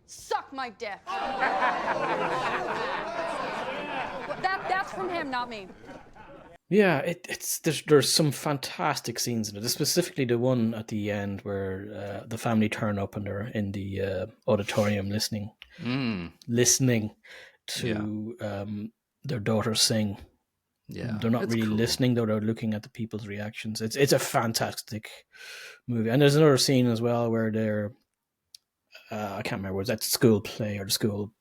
Suck my dick. That's from him, not me. Yeah, there's some fantastic scenes in it. Specifically, the one at the end where the family turn up and they're in the auditorium listening to their daughter sing. Yeah, they're not really listening, though. They're looking at the people's reactions. It's a fantastic movie. And there's another scene as well where they're I can't remember, was that school play or the school,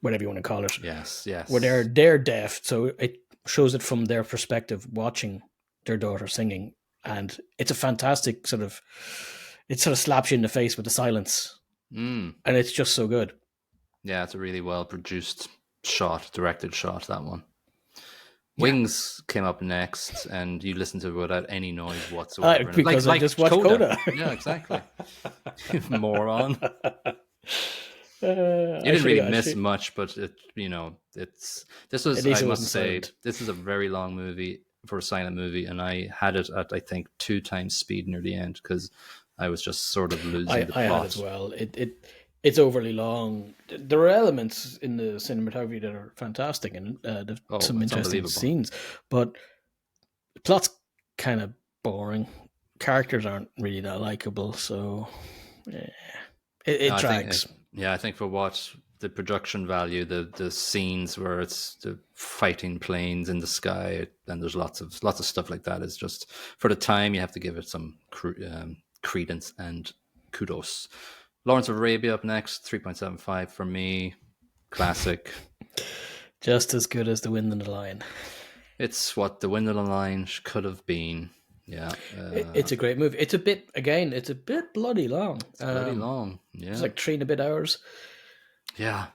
whatever you want to call it. Yes. Where they're deaf, so it shows it from their perspective, watching their daughter singing, and it's a fantastic it sort of slaps you in the face with the silence, and it's just so good. Yeah, it's a really well produced directed shot. That one. Wings came up next, and you listened to it without any noise whatsoever. Because I just watched Coda. Yeah, exactly. Moron. You didn't really miss much, but this was, I must say, this is a very long movie for a silent movie, and I had it at, I think, 2 times speed near the end because I was just sort of losing the plot. I had as well. It's overly long. There are elements in the cinematography that are fantastic and some interesting scenes, but the plot's kind of boring. Characters aren't really that likable, so it drags. I think for what the production value, the scenes where it's the fighting planes in the sky, and there's lots of stuff like that. Is just for the time you have to give it some credence and kudos. Lawrence of Arabia up next, 3.75 for me. Classic. Just as good as The Wind and the Lion. It's what The Wind and the Lion could have been. Yeah. It's a great movie. It's a bit bloody long. It's bloody long. Yeah. It's like 3 and a bit hours. Yeah.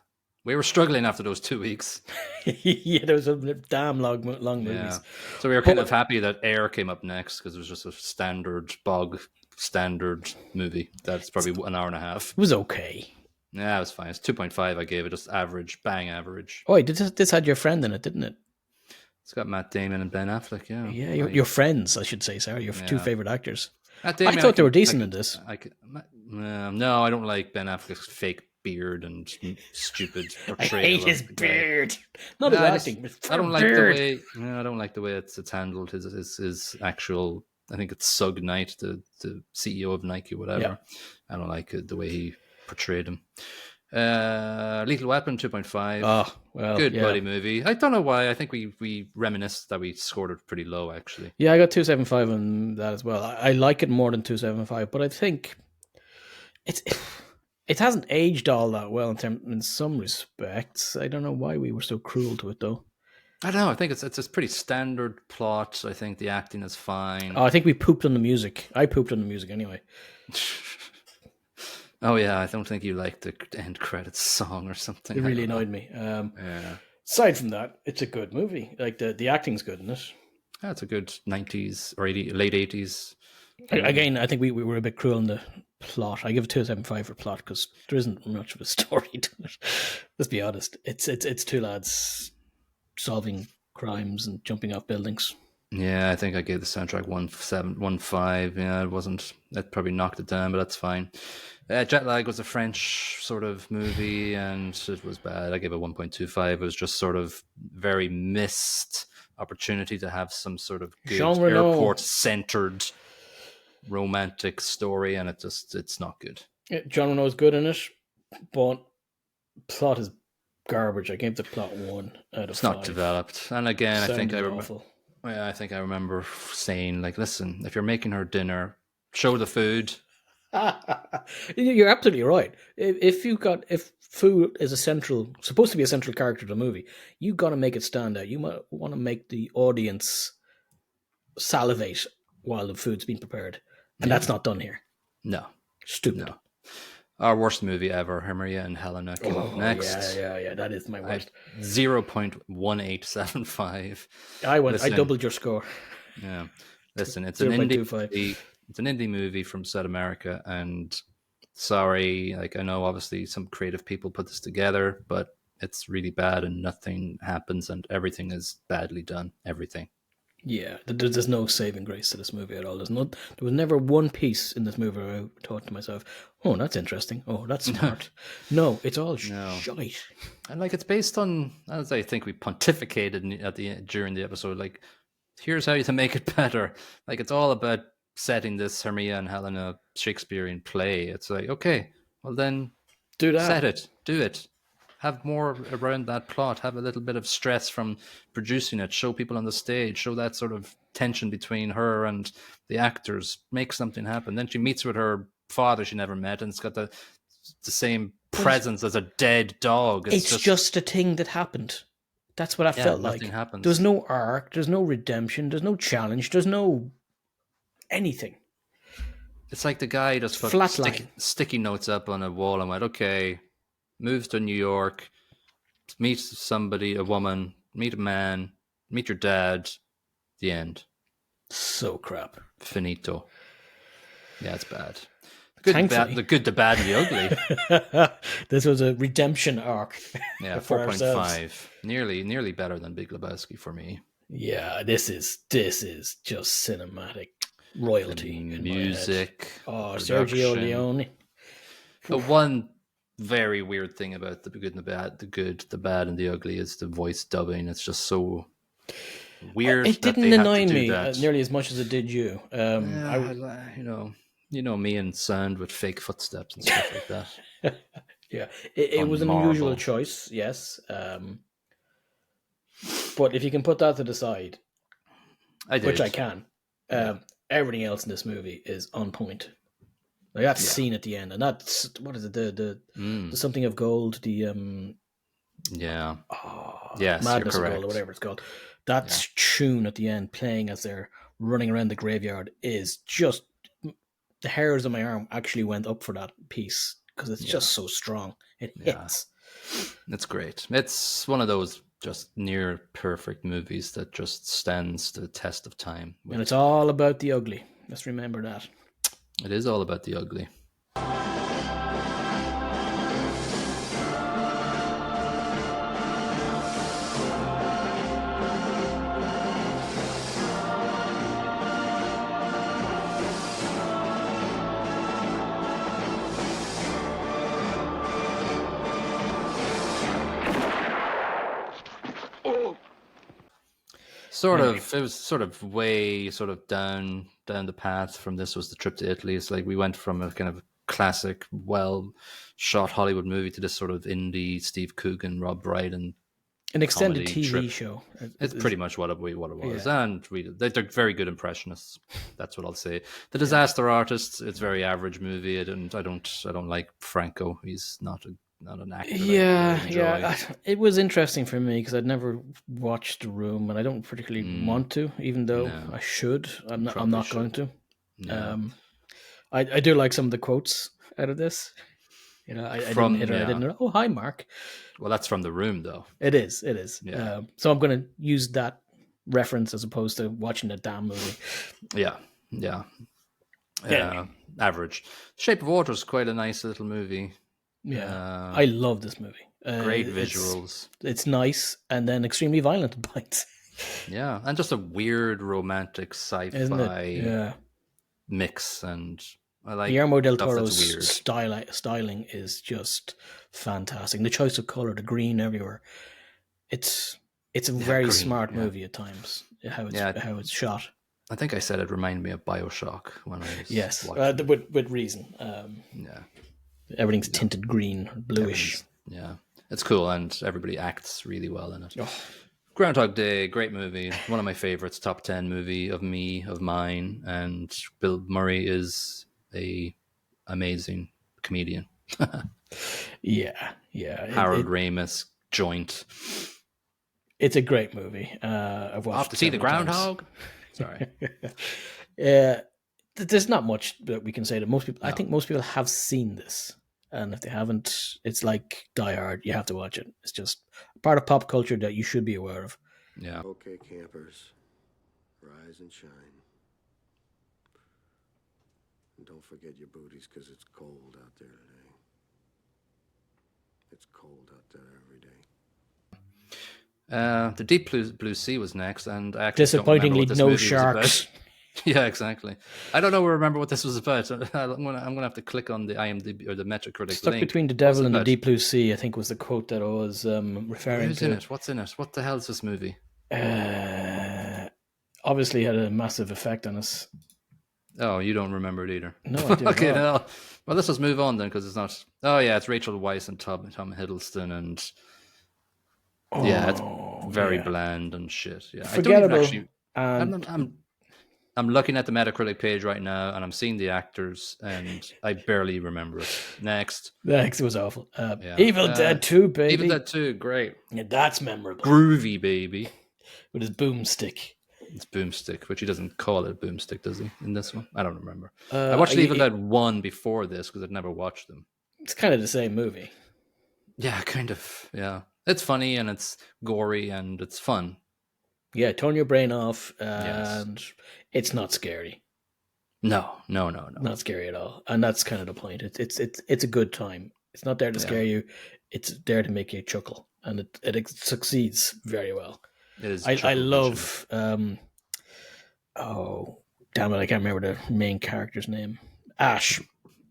We were struggling after those 2 weeks. Yeah, there was a damn long movies. Yeah. So we were kind of happy that Air came up next because it was just a standard movie. That's probably an hour and a half. It was okay. Yeah, it was fine. It's 2.5 I gave it, just average, bang average. Oh, this had your friend in it, didn't it? It's got Matt Damon and Ben Affleck, yeah. Yeah, your friends, I should say, sorry. Your 2 favourite actors. Damon, I thought they were decent in this. No, I don't like Ben Affleck's fake beard and stupid portrayal. I hate his beard. Not his acting. I don't like the way. I don't like the way it's handled. His actual. I think it's Sug Knight, the CEO of Nike, whatever. Yeah. I don't like the way he portrayed him. Lethal Weapon 2.5. Oh, well, good buddy movie. I don't know why. I think we reminisced that we scored it pretty low, actually. Yeah, I got 2.75 on that as well. I like it more than 2.75, but I think it hasn't aged all that well in some respects. I don't know why we were so cruel to it, though. I don't know. I think it's a pretty standard plot. I think the acting is fine. Oh, I think we pooped on the music. I pooped on the music anyway. Oh yeah, I don't think you liked the end credits song or something. It really annoyed me. Aside from that, it's a good movie. Like the acting's good in it. Yeah, it's a good 90s or late 80s. Again, I think we were a bit cruel in the plot. I give it 2.75 for plot because there isn't much of a story to it. Let's be honest. It's 2 lads solving crimes and jumping off buildings. Yeah, I think I gave the soundtrack 1.5. Yeah, it probably knocked it down, but that's fine. Jet Lag was a French sort of movie, and it was bad. I gave it 1.25. It was just sort of very missed opportunity to have some sort of good airport-centered romantic story, and it's not good. Jean Reno is good in it, but plot is garbage. I gave the plot 1 out of 5. It's not developed, and again, I think I remember saying, like, listen, if you're making her dinner, show the food. You're absolutely right. If food is supposed to be a central character of the movie, you got to make it stand out. You might want to make the audience salivate while the food's being prepared, and that's not done here. No, stupid. No. Our worst movie ever, Maria and Helena, came up next. Yeah, that is my worst. 0.1875. I doubled your score. Yeah, listen, it's an indie movie from South America, and sorry, like, I know obviously some creative people put this together, but it's really bad and nothing happens and everything is badly done. Everything. Yeah, there's no saving grace to this movie at all. There was never one piece in this movie where I thought to myself, oh, that's interesting. Oh, that's smart. No, it's all shite. And like, it's based on, as I think we pontificated during the episode, like, here's how to make it better. Like, it's all about setting this Hermia and Helena Shakespearean play. It's like, okay, well then do that. Set it. Do it. Have more around that plot. Have a little bit of stress from producing it. Show people on the stage. Show that sort of tension between her and the actors. Make something happen. Then she meets with her father she never met, and it's got the same presence as a dead dog. It's just a thing that happened. That's what I felt like. Nothing happens. There's no arc. There's no redemption. There's no challenge. There's no anything. It's like the guy just put sticky notes up on a wall and went, okay, moves to New York, meets somebody, a woman, meet a man, meet your dad, the end. So crap. Finito. Yeah, it's bad. Thankfully. The good, the bad, and the ugly. This was a redemption arc. Yeah, for 4.5. Nearly better than Big Lebowski for me. Yeah, this is just cinematic royalty. The in music, my head. the Sergio production. Leone. The one very weird thing about the good and the bad, the good, the bad, and the ugly is the voice dubbing. It's just so weird. It didn't annoy me nearly as much as it did you. You know me and sound with fake footsteps and stuff like that. Yeah, it was an unusual choice, yes. But if you can put that to the side, which I can, everything else in this movie is on point. Like that scene at the end, and that's what is it? The something of gold. Yes, Madness you're of correct. Gold or whatever it's called. That tune at the end, playing as they're running around the graveyard, is just the hairs on my arm actually went up for that piece because it's just so strong. It hits. It's great. It's one of those just near perfect movies that just stands the test of time. And it's all about the ugly. Let's remember that. It is all about the ugly. It was sort of way down the path from this was the trip to Italy. It's like we went from a kind of classic, well shot Hollywood movie to this sort of indie Steve Coogan, Rob Brydon, an extended TV trip. show. It's pretty much what it was, and they're very good impressionists. That's what I'll say. The Disaster Artists, it's a very average movie. I don't like Franco. He's not an actor. It was interesting for me because I'd never watched The Room, and I don't particularly want to, even though I should. I'm not going to. No. I do like some of the quotes out of this. You know, I didn't know. Oh, hi, Mark. Well, that's from The Room, though. It is. Yeah. So I'm going to use that reference as opposed to watching the damn movie. Yeah. Average. Shape of Water is quite a nice little movie. Yeah, I love this movie. Great visuals. It's nice and then extremely violent at points. Yeah, and just a weird romantic sci-fi mix, and I like Guillermo del Toro's styling is just fantastic. The choice of color, the green everywhere. It's a very smart movie at times. How it's shot. I think I said it reminded me of BioShock when I was with reason. Everything's tinted green, bluish. It's cool, and everybody acts really well in it. Groundhog Day, great movie. One of my favorites, top 10 movie of mine. And Bill Murray is a amazing comedian. Harold Ramis, Joint. It's a great movie. I've watched Off to see the groundhog. Sorry. There's not much that we can say to most people. I think most people have seen this. And if they haven't, it's like Die Hard. You have to watch it. It's just part of pop culture that you should be aware of. Yeah. Okay, campers. Rise and shine. And don't forget your booties, because it's cold out there today. It's cold out there every day. The Deep Blue Sea was next, and I actually disappointingly don't no sharks. Yeah, exactly. I don't remember what this was about. I'm gonna have to click on the IMDb or the Metacritic Stuck link. between the devil and the deep blue sea, I think was the quote that I was referring Who's to. in it? What's in it? What the hell is this movie? Obviously had a massive effect on us. Oh, you don't remember it either. No, I do. Okay, no. Well, let's just move on then, because it's not. Oh yeah, it's Rachel Weisz and Tom Hiddleston, and it's very bland and shit. Yeah, forgettable. I'm looking at the Metacritic page right now, and I'm seeing the actors, and I barely remember it. Next was awful. Evil Dead 2, baby. Evil Dead 2, great. Yeah, that's memorable. Groovy, baby. With his boomstick. It's boomstick, which he doesn't call it boomstick, does he? In this one, I don't remember. I watched Evil Dead 1 before this because I'd never watched them. It's kind of the same movie. Yeah, kind of. Yeah, it's funny and it's gory and it's fun. Yeah, turn your brain off, and it's not scary. No. Not scary at all, and that's kind of the point. It's a good time. It's not there to scare you; it's there to make you chuckle, and it succeeds very well. It is. I love. Oh, damn it! I can't remember the main character's name. Ash.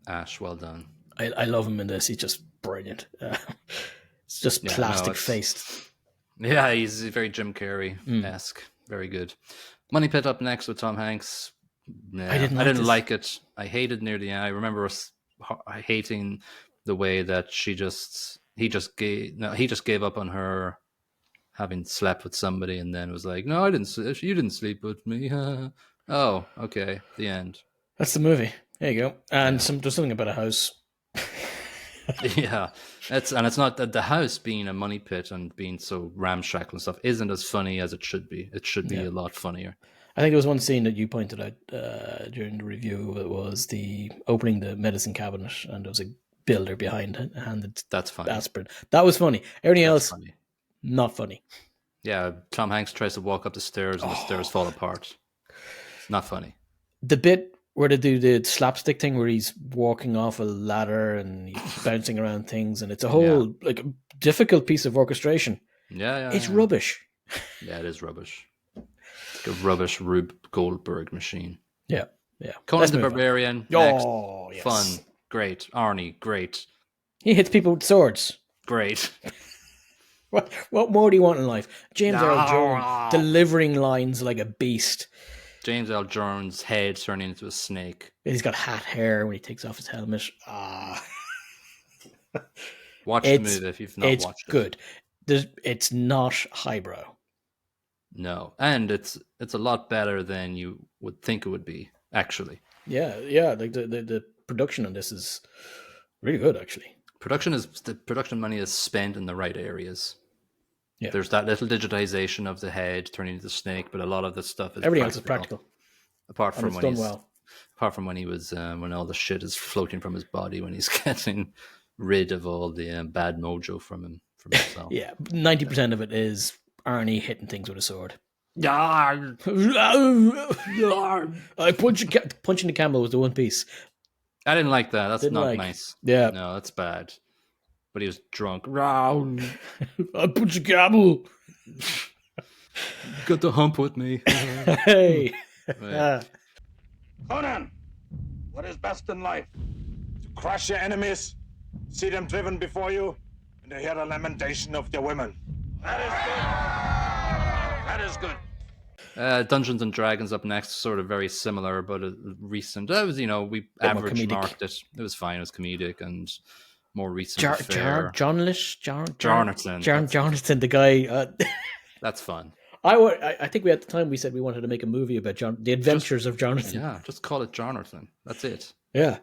Ash, well done. I love him in this. He's just brilliant. It's just plastic faced. Yeah, he's very Jim Carrey-esque. Very good. Money Pit up next with Tom Hanks. Yeah, I didn't like it. I hated near the end. I remember hating the way that he just gave up on her having slept with somebody, and then was like, "No, I didn't. You didn't sleep with me." Oh, okay. The end. That's the movie. There you go. And there's something about a house. Yeah, it's not that the house being a money pit and being so ramshackle and stuff isn't as funny as it should be. It should be a lot funnier. I think there was one scene that you pointed out during the review. It was the opening the medicine cabinet, and there was a builder behind it handed that's funny. aspirin. That was funny. Everything else, not funny. Yeah, Tom Hanks tries to walk up the stairs and the stairs fall apart. Not funny. The bit where they do the slapstick thing where he's walking off a ladder and he's bouncing around things, and it's a whole like difficult piece of orchestration. Yeah. It's rubbish. Yeah, it is rubbish. It's like a rubbish Rube Goldberg machine. Yeah. Conan the Barbarian. Next. Oh, yes. Fun. Great. Arnie. Great. He hits people with swords. Great. What more do you want in life? James Earl Jones delivering lines like a beast. James L. Jones' head turning into a snake. He's got hat hair when he takes off his helmet. Watch the movie if you've not watched it. It's good. It's not highbrow. No, and it's a lot better than you would think it would be, actually. Yeah. Like the production on this is really good, actually. The production money is spent in the right areas. Yeah. There's that little digitization of the head turning into a snake, but a lot of the stuff is everything else is practical. Apart from when he was when all the shit is floating from his body, when he's getting rid of all the bad mojo from himself. Yeah, 90% of it is Arnie hitting things with a sword. Punching the camel with the one piece. I didn't like that. That's not nice. Yeah, no, that's bad. But he was drunk. I punch a camel. Got the hump with me. Hey. Conan, what is best in life? To crush your enemies, see them driven before you, and to hear the lamentation of their women. That is good. Dungeons and Dragons up next, sort of very similar, but recent. That was, we average marked it. It was fine. It was comedic and more recent. Jonathan, the guy. That's fun. I think at the time we said we wanted to make a movie about the adventures of Jonathan. Yeah, just call it Jonathan. That's it. Yeah.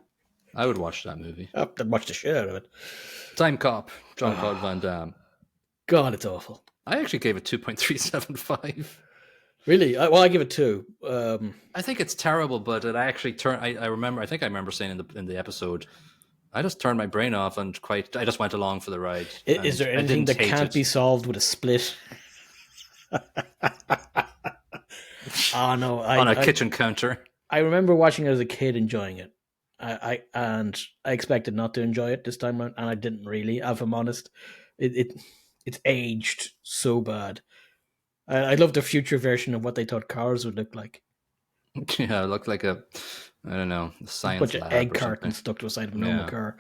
I would watch that movie. I'd watch the shit out of it. Time Cop, Jean-Claude Van Damme. God, it's awful. I actually gave it 2.375. Really? I give it 2. I think it's terrible, but it actually turned. I remember saying in the episode, I just turned my brain off and I just went along for the ride. Is there anything that can't be solved with a split? Oh no! On a kitchen counter. I remember watching it as a kid, enjoying it. I expected not to enjoy it this time around, and I didn't really. If I'm honest, it's aged so bad. I love the future version of what they thought cars would look like. Yeah, it looked like a science bunch lab of egg or cartons stuck to a side of a normal car.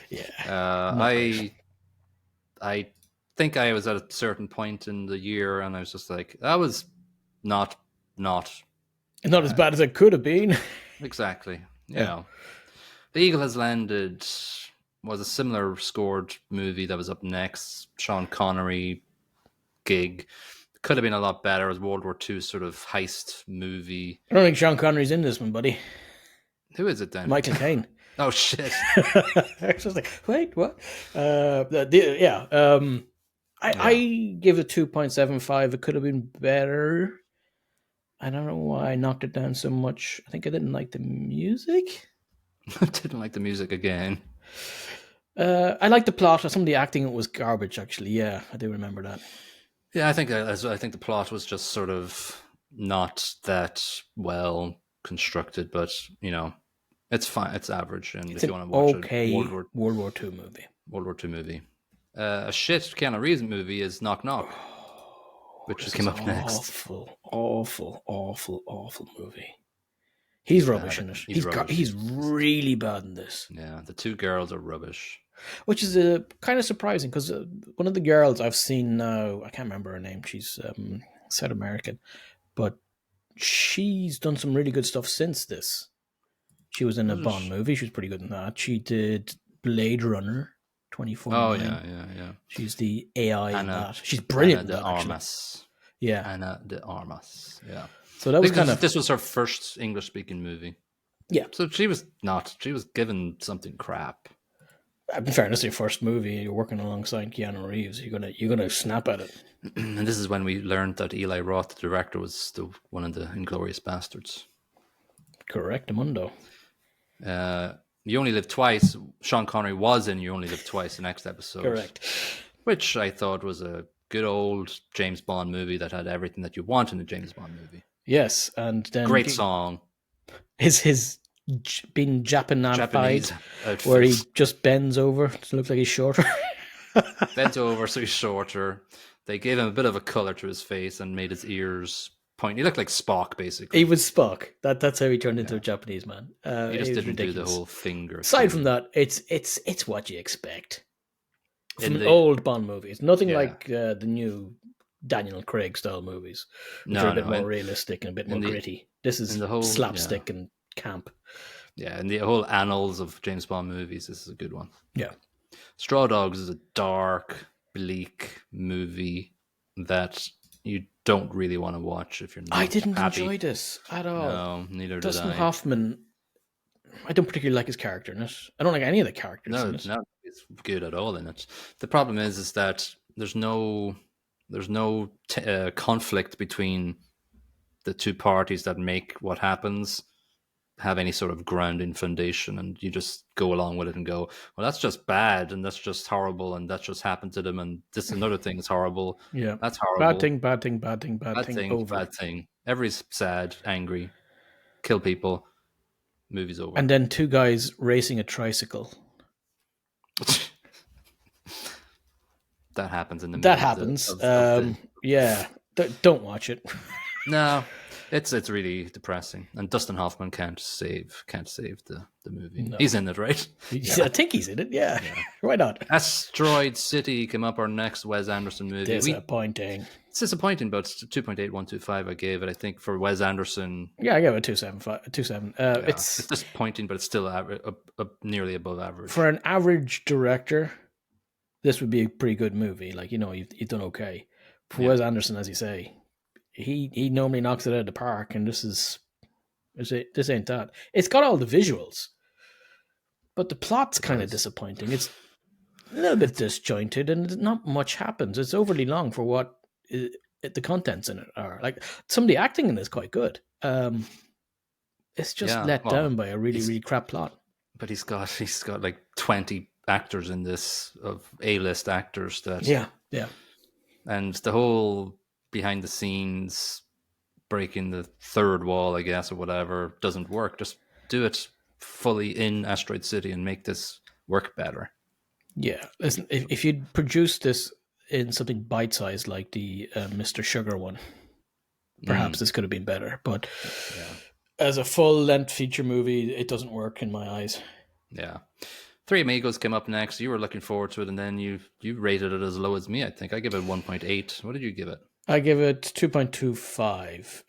Yeah. I think I was at a certain point in the year, and I was just like, that was not as bad as it could have been. Exactly. Yeah. The Eagle Has Landed was a similar scored movie that was up next. Sean Connery gig. Could have been a lot better as World War II sort of heist movie. I don't think Sean Connery's in this one, buddy. Who is it then? Michael Caine. Oh shit! I was like, wait, what? I give it 2.75. It could have been better. I don't know why I knocked it down so much. I think I didn't like the music. I didn't like the music again. I liked the plot. Some of the acting was garbage, actually. Yeah, I do remember that. Yeah, I think the plot was just sort of not that well constructed, but it's fine. It's average, and It's if you an want to watch okay a World War II movie. World War II movie, a shit Keanu Reeves movie is Knock Knock, which This came is up next. Awful movie. He's rubbish in it. He's really bad in this. Yeah, the two girls are rubbish. Which is kind of surprising because one of the girls I've seen now, I can't remember her name. She's South American, but she's done some really good stuff since this. She was in a Bond movie. She was pretty good in that. She did Blade Runner 2049. Oh yeah. She's the AI in that. She's brilliant in that, actually. Yeah. Anna de Armas. Yeah. So that was this was her first English-speaking movie. Yeah. So she was given something crap. In fairness, your first movie, you're working alongside Keanu Reeves. You're gonna snap at it. And this is when we learned that Eli Roth, the director, was one of the Inglourious Bastards. Correct, Mundo. You Only Live Twice. Sean Connery was in You Only Live Twice, the next episode. Correct. Which I thought was a good old James Bond movie that had everything that you want in a James Bond movie. Yes, and then great song. His being Japanified, where he just bends over to look like he's shorter. Bent over, so he's shorter. They gave him a bit of a color to his face and made his ears point. He looked like Spock, basically. He was Spock. That's how he turned into a Japanese man. He just didn't do the whole finger. Aside from that, it's what you expect from an old Bond movie. It's nothing like the new Daniel Craig style movies, which are a bit more realistic and a bit more gritty. This is slapstick and camp. Yeah, and the whole annals of James Bond movies, this is a good one. Yeah. Straw Dogs is a dark, bleak movie that you don't really want to watch if you're not I didn't happy. enjoy this at all. No, neither Dustin did I. Hoffman, I don't particularly like his character in it. I don't like any of the characters in it. No, it's good at all in it. The problem is that there's no conflict between the two parties that make what happens have any sort of grounding foundation, and you just go along with it and go, well, that's just bad, and that's just horrible, and that just happened to them, and this another thing is horrible. Yeah, that's horrible. Bad thing. Over. Bad thing. Everybody's sad, angry, kill people. Movie's over. And then two guys racing a tricycle. That happens in the movie. That happens. Yeah, don't watch it. No, it's really depressing, and Dustin Hoffman can't save the movie. No. He's in it, right? Yeah. I think he's in it. Yeah. Why not? Asteroid City came up, our next Wes Anderson movie. Disappointing. It's disappointing, but it's 2.8125. I gave it. I think for Wes Anderson. Yeah, I gave it 2.7. It's disappointing, but it's still nearly above average for an average director. This would be a pretty good movie. Like, you've done okay. For Wes Anderson, as you say, he normally knocks it out of the park, and this ain't that. It's got all the visuals, but the plot's kind of disappointing. It's a little bit disjointed, and not much happens. It's overly long for what the contents in it are. Like, some of the acting in it is quite good. It's just let down by a really, really crap plot. But he's got like 20 actors in this, of A-list actors that yeah, and the whole behind the scenes breaking the third wall, I guess, or whatever, doesn't work. Just do it fully in Asteroid City and make this work better. Yeah, listen, if you'd produced this in something bite-sized like the Mr. Sugar one, perhaps this could have been better, but as a full-length feature movie, it doesn't work in my eyes. Yeah. Three Amigos came up next. You were looking forward to it, and then you rated it as low as me, I think. I give it 1.8. What did you give it? I give it 2.25.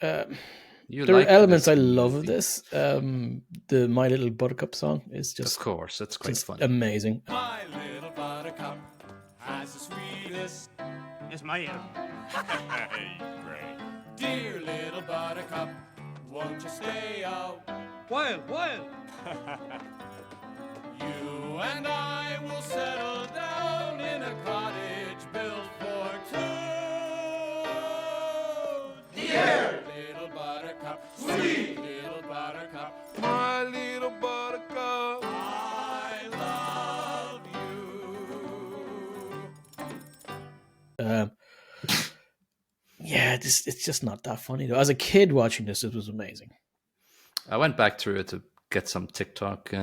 There are elements I love of this. The My Little Buttercup song is just... Of course, it's quite fun. Amazing. My little buttercup has the sweetest... Ismail. Great. Dear little buttercup, won't you stay out? Wild. You and I will settle down in a cottage built for two. Dear little buttercup, sweet little buttercup, my little buttercup, I love you. Yeah, it's just not that funny though. As a kid watching this, it was amazing. I went back through it to get some TikTok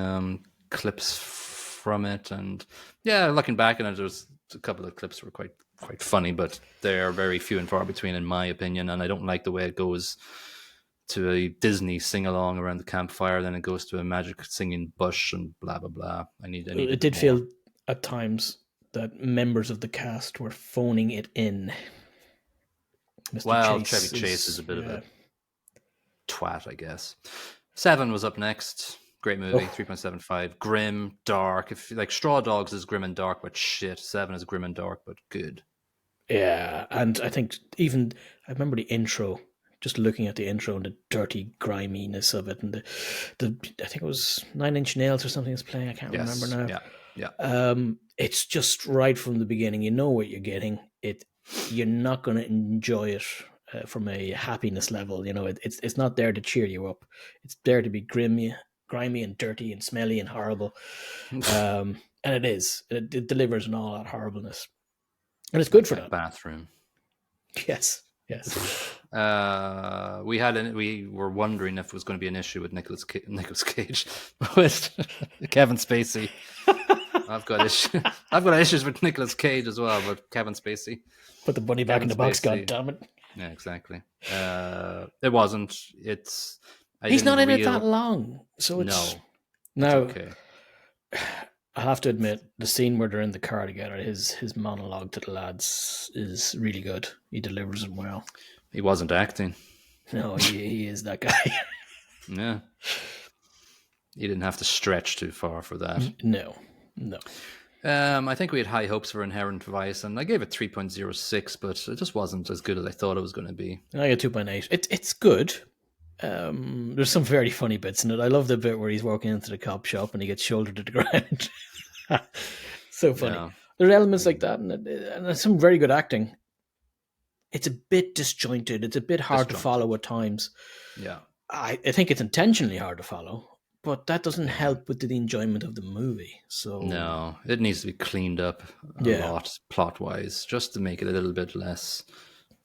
clips from it, and yeah, looking back on it, there's a couple of clips were quite funny, but they're very few and far between, in my opinion. And I don't like the way it goes to a Disney sing along around the campfire, then it goes to a magic singing bush and blah blah blah. I need it did feel at times that members of the cast were phoning it in. Mr. Chevy Chase is a bit of a twat, I guess. 7 was up next. Great movie, 3.75. Grim, dark. If like Straw Dogs is grim and dark, but shit. 7 is grim and dark, but good. Yeah, and I think I remember the intro. Just looking at the intro and the dirty griminess of it, and the I think it was 9 Inch Nails or something was playing. I can't remember now. Yeah. It's just right from the beginning. You know what you're getting. You're not going to enjoy it from a happiness level. You know, it's not there to cheer you up. It's there to be grimy and dirty and smelly and horrible. And it is. It delivers on all that horribleness, and it's good for that bathroom. Yes. We were wondering if it was going to be an issue with Nicolas Cage, with Kevin Spacey. I've got issues with Nicolas Cage as well, but Kevin Spacey. Put the bunny back in the box, God damn it! Yeah, exactly. It wasn't. He's not in it that long, so it's now. Okay. I have to admit, the scene where they're in the car together, his monologue to the lads is really good. He delivers it well. He wasn't acting. No, he is that guy. Yeah. You didn't have to stretch too far for that. No. I think we had high hopes for Inherent Vice, and I gave it 3.06, but it just wasn't as good as I thought it was going to be. I got 2.8. It's good. There's some very funny bits in it. I love the bit where he's walking into the cop shop and he gets shouldered to the ground. So funny. Yeah. There are elements like that, and there's some very good acting. It's a bit disjointed. It's a bit hard to follow at times. Yeah. I think it's intentionally hard to follow, but that doesn't help with the enjoyment of the movie. So no, it needs to be cleaned up a lot plot-wise, just to make it a little bit less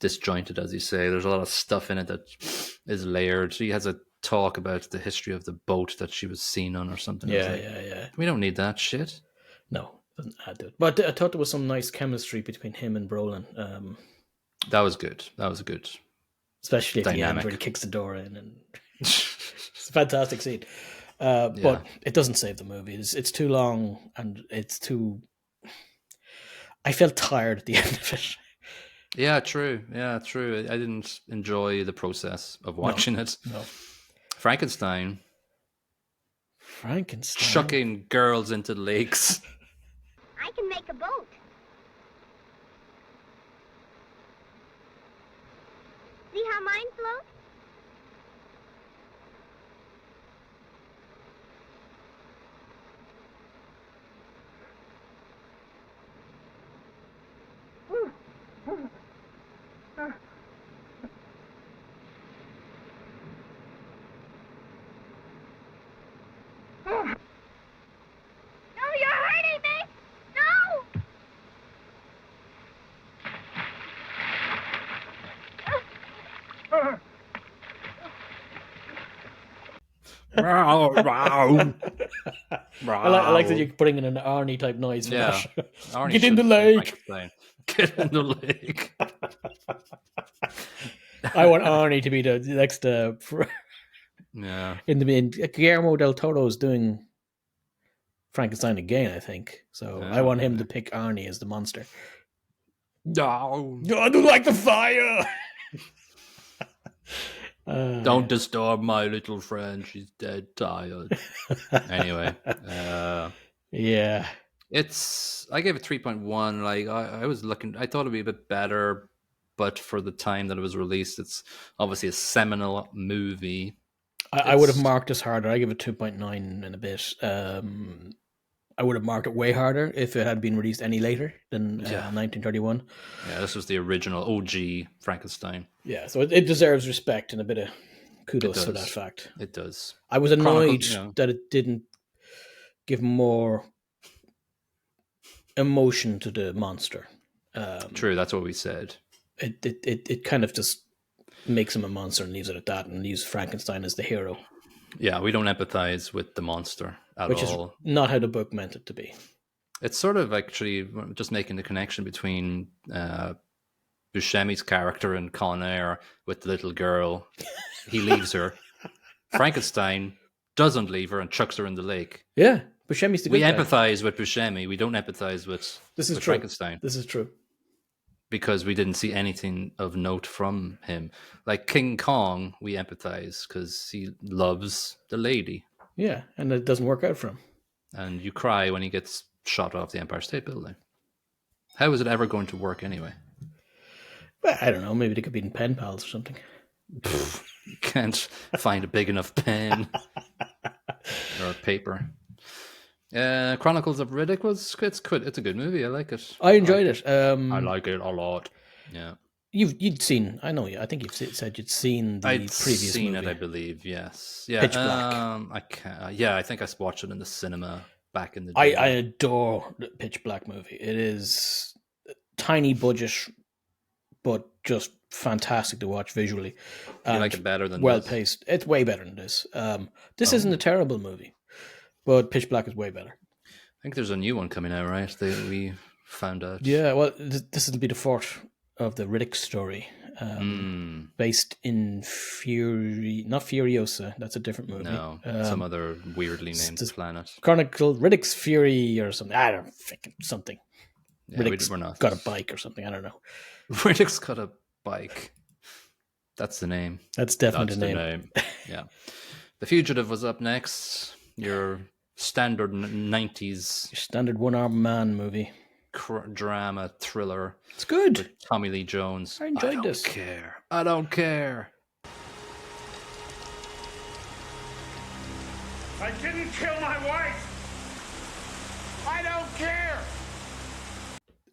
disjointed, as you say. There's a lot of stuff in it that is layered. She has a talk about the history of the boat that she was seen on or something. Yeah. We don't need that shit. No, doesn't add to it. But I thought there was some nice chemistry between him and Brolin. That was good. Especially at the end where he kicks the door in, and it's a fantastic scene. But it doesn't save the movie. It's too long, and it's too. I felt tired at the end of it. Yeah, true. I didn't enjoy the process of watching it. No. Frankenstein. Chucking girls into lakes. I can make a boat. See how mine floats? No, you're hurting me! No! I like that you're putting in an Arnie type noise for that. Get in the lake. Get in the lake. I want Arnie to be the next. Yeah. In Guillermo del Toro is doing Frankenstein again, I think. So I want him to pick Arnie as the monster. No, I don't like the fire. Don't disturb my little friend. She's dead tired. Anyway, yeah, I gave it 3.1. Like I was looking, I thought it'd be a bit better, but for the time that it was released, it's obviously a seminal movie. I would have marked this harder. I give it 2.9 and a bit. I would have marked it way harder if it had been released any later than 1931. Yeah, this was the original OG Frankenstein. Yeah, so it deserves respect and a bit of kudos for that fact. It does. I was annoyed that it didn't give more emotion to the monster. True, that's what we said. It kind of just makes him a monster and leaves it at that, and leaves Frankenstein as the hero. Yeah, we don't empathize with the monster at which all. is not how the book meant it to be. It's sort of actually just making the connection between Buscemi's character in Con Air with the little girl. He leaves her. Frankenstein doesn't leave her and chucks her in the lake. Yeah, Buscemi's the good We guy. empathize with Buscemi. We don't empathize with Frankenstein. This is true. Because we didn't see anything of note from him. Like King Kong, we empathize because he loves the lady. Yeah, and it doesn't work out for him. And you cry when he gets shot off the Empire State Building. How is it ever going to work anyway? Well, I don't know. Maybe they could be in pen pals or something. You can't find a big enough pen or paper. Chronicles of Riddick it's a good movie. I like it. I enjoyed it. I like it a lot. Yeah. You'd seen. I know. I think you've said you'd seen the previous seen movie. It, I believe. Yes. Yeah. Pitch Black. I can't. Yeah, I think I watched it in the cinema back in the I day. adore the Pitch Black movie. It is tiny budget, but just fantastic to watch visually. You like it better than well this? paced. It's way better than this. This isn't a terrible movie, but Pitch Black is way better. I think there's a new one coming out, right? We found out. Yeah, well, this will be the fourth of the Riddick story, based in not Furiosa. That's a different movie. No, some other weirdly named planet. Chronicle Riddick's Fury or something. I don't know, something. Yeah, Riddick's we're not. got a bike or something. I don't know. Riddick's got a bike. That's the name. That's definitely the name. Yeah. The Fugitive was up next. Your standard 90s. Your standard one-armed man movie. Drama thriller. It's good. With Tommy Lee Jones. I enjoyed this. I don't care. I didn't kill my wife. I don't care.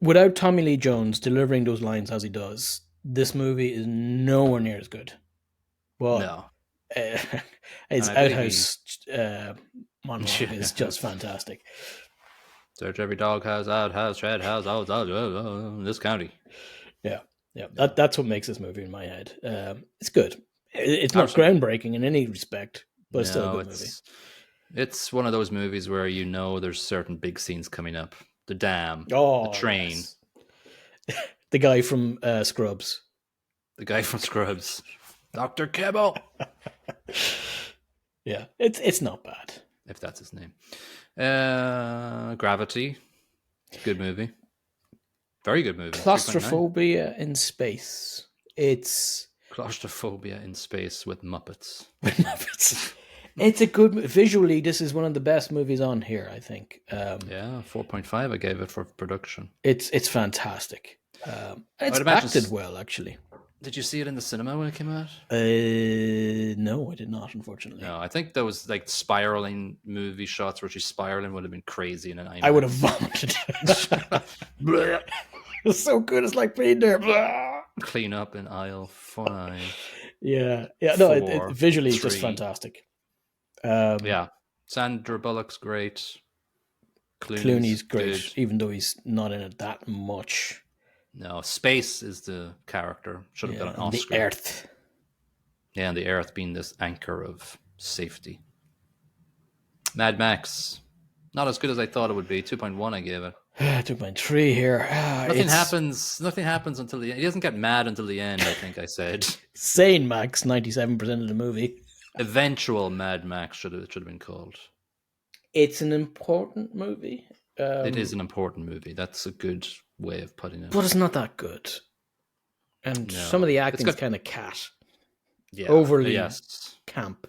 Without Tommy Lee Jones delivering those lines as he does, this movie is nowhere near as good. Well, no. His outhouse monologue is just fantastic. Search every doghouse, outhouse, shed house, in this county. Yeah. That's what makes this movie in my head. It's good. It's not groundbreaking in any respect, but it's still a good movie. It's one of those movies where you know there's certain big scenes coming up. The dam, the train. Yes. The guy from Scrubs. The guy from Scrubs. Dr. Kibble. Yeah, it's not bad. If that's his name. Gravity. Good movie. Very good movie. Claustrophobia in space. It's Claustrophobia in space with Muppets. It's a good visually. This is one of the best movies on here, I think. 4.5 I gave it for production. It's fantastic. It's acted well, actually. Did you see it in the cinema when it came out? No, I did not, unfortunately. No, I think those like spiraling movie shots where she's spiraling would have been crazy in an IMAX. I would have vomited. It's so good. It's like being there. Clean up in aisle 5. Yeah. No, visually it's just fantastic. Sandra Bullock's great. Clooney's great, good. Even though he's not in it that much. No, space is the character. Should have got an Oscar. The Earth. Yeah, and the Earth being this anchor of safety. Mad Max. Not as good as I thought it would be. 2.1 I gave it. 2.3 here. Nothing happens until the end. He doesn't get mad until the end, I think I said. Sane Max, 97% of the movie. Eventual Mad Max should have been called. It's an important movie. It is an important movie. That's a good way of putting it. But it's not that good. And some of the acting is kind of cat. Yeah, overly camp.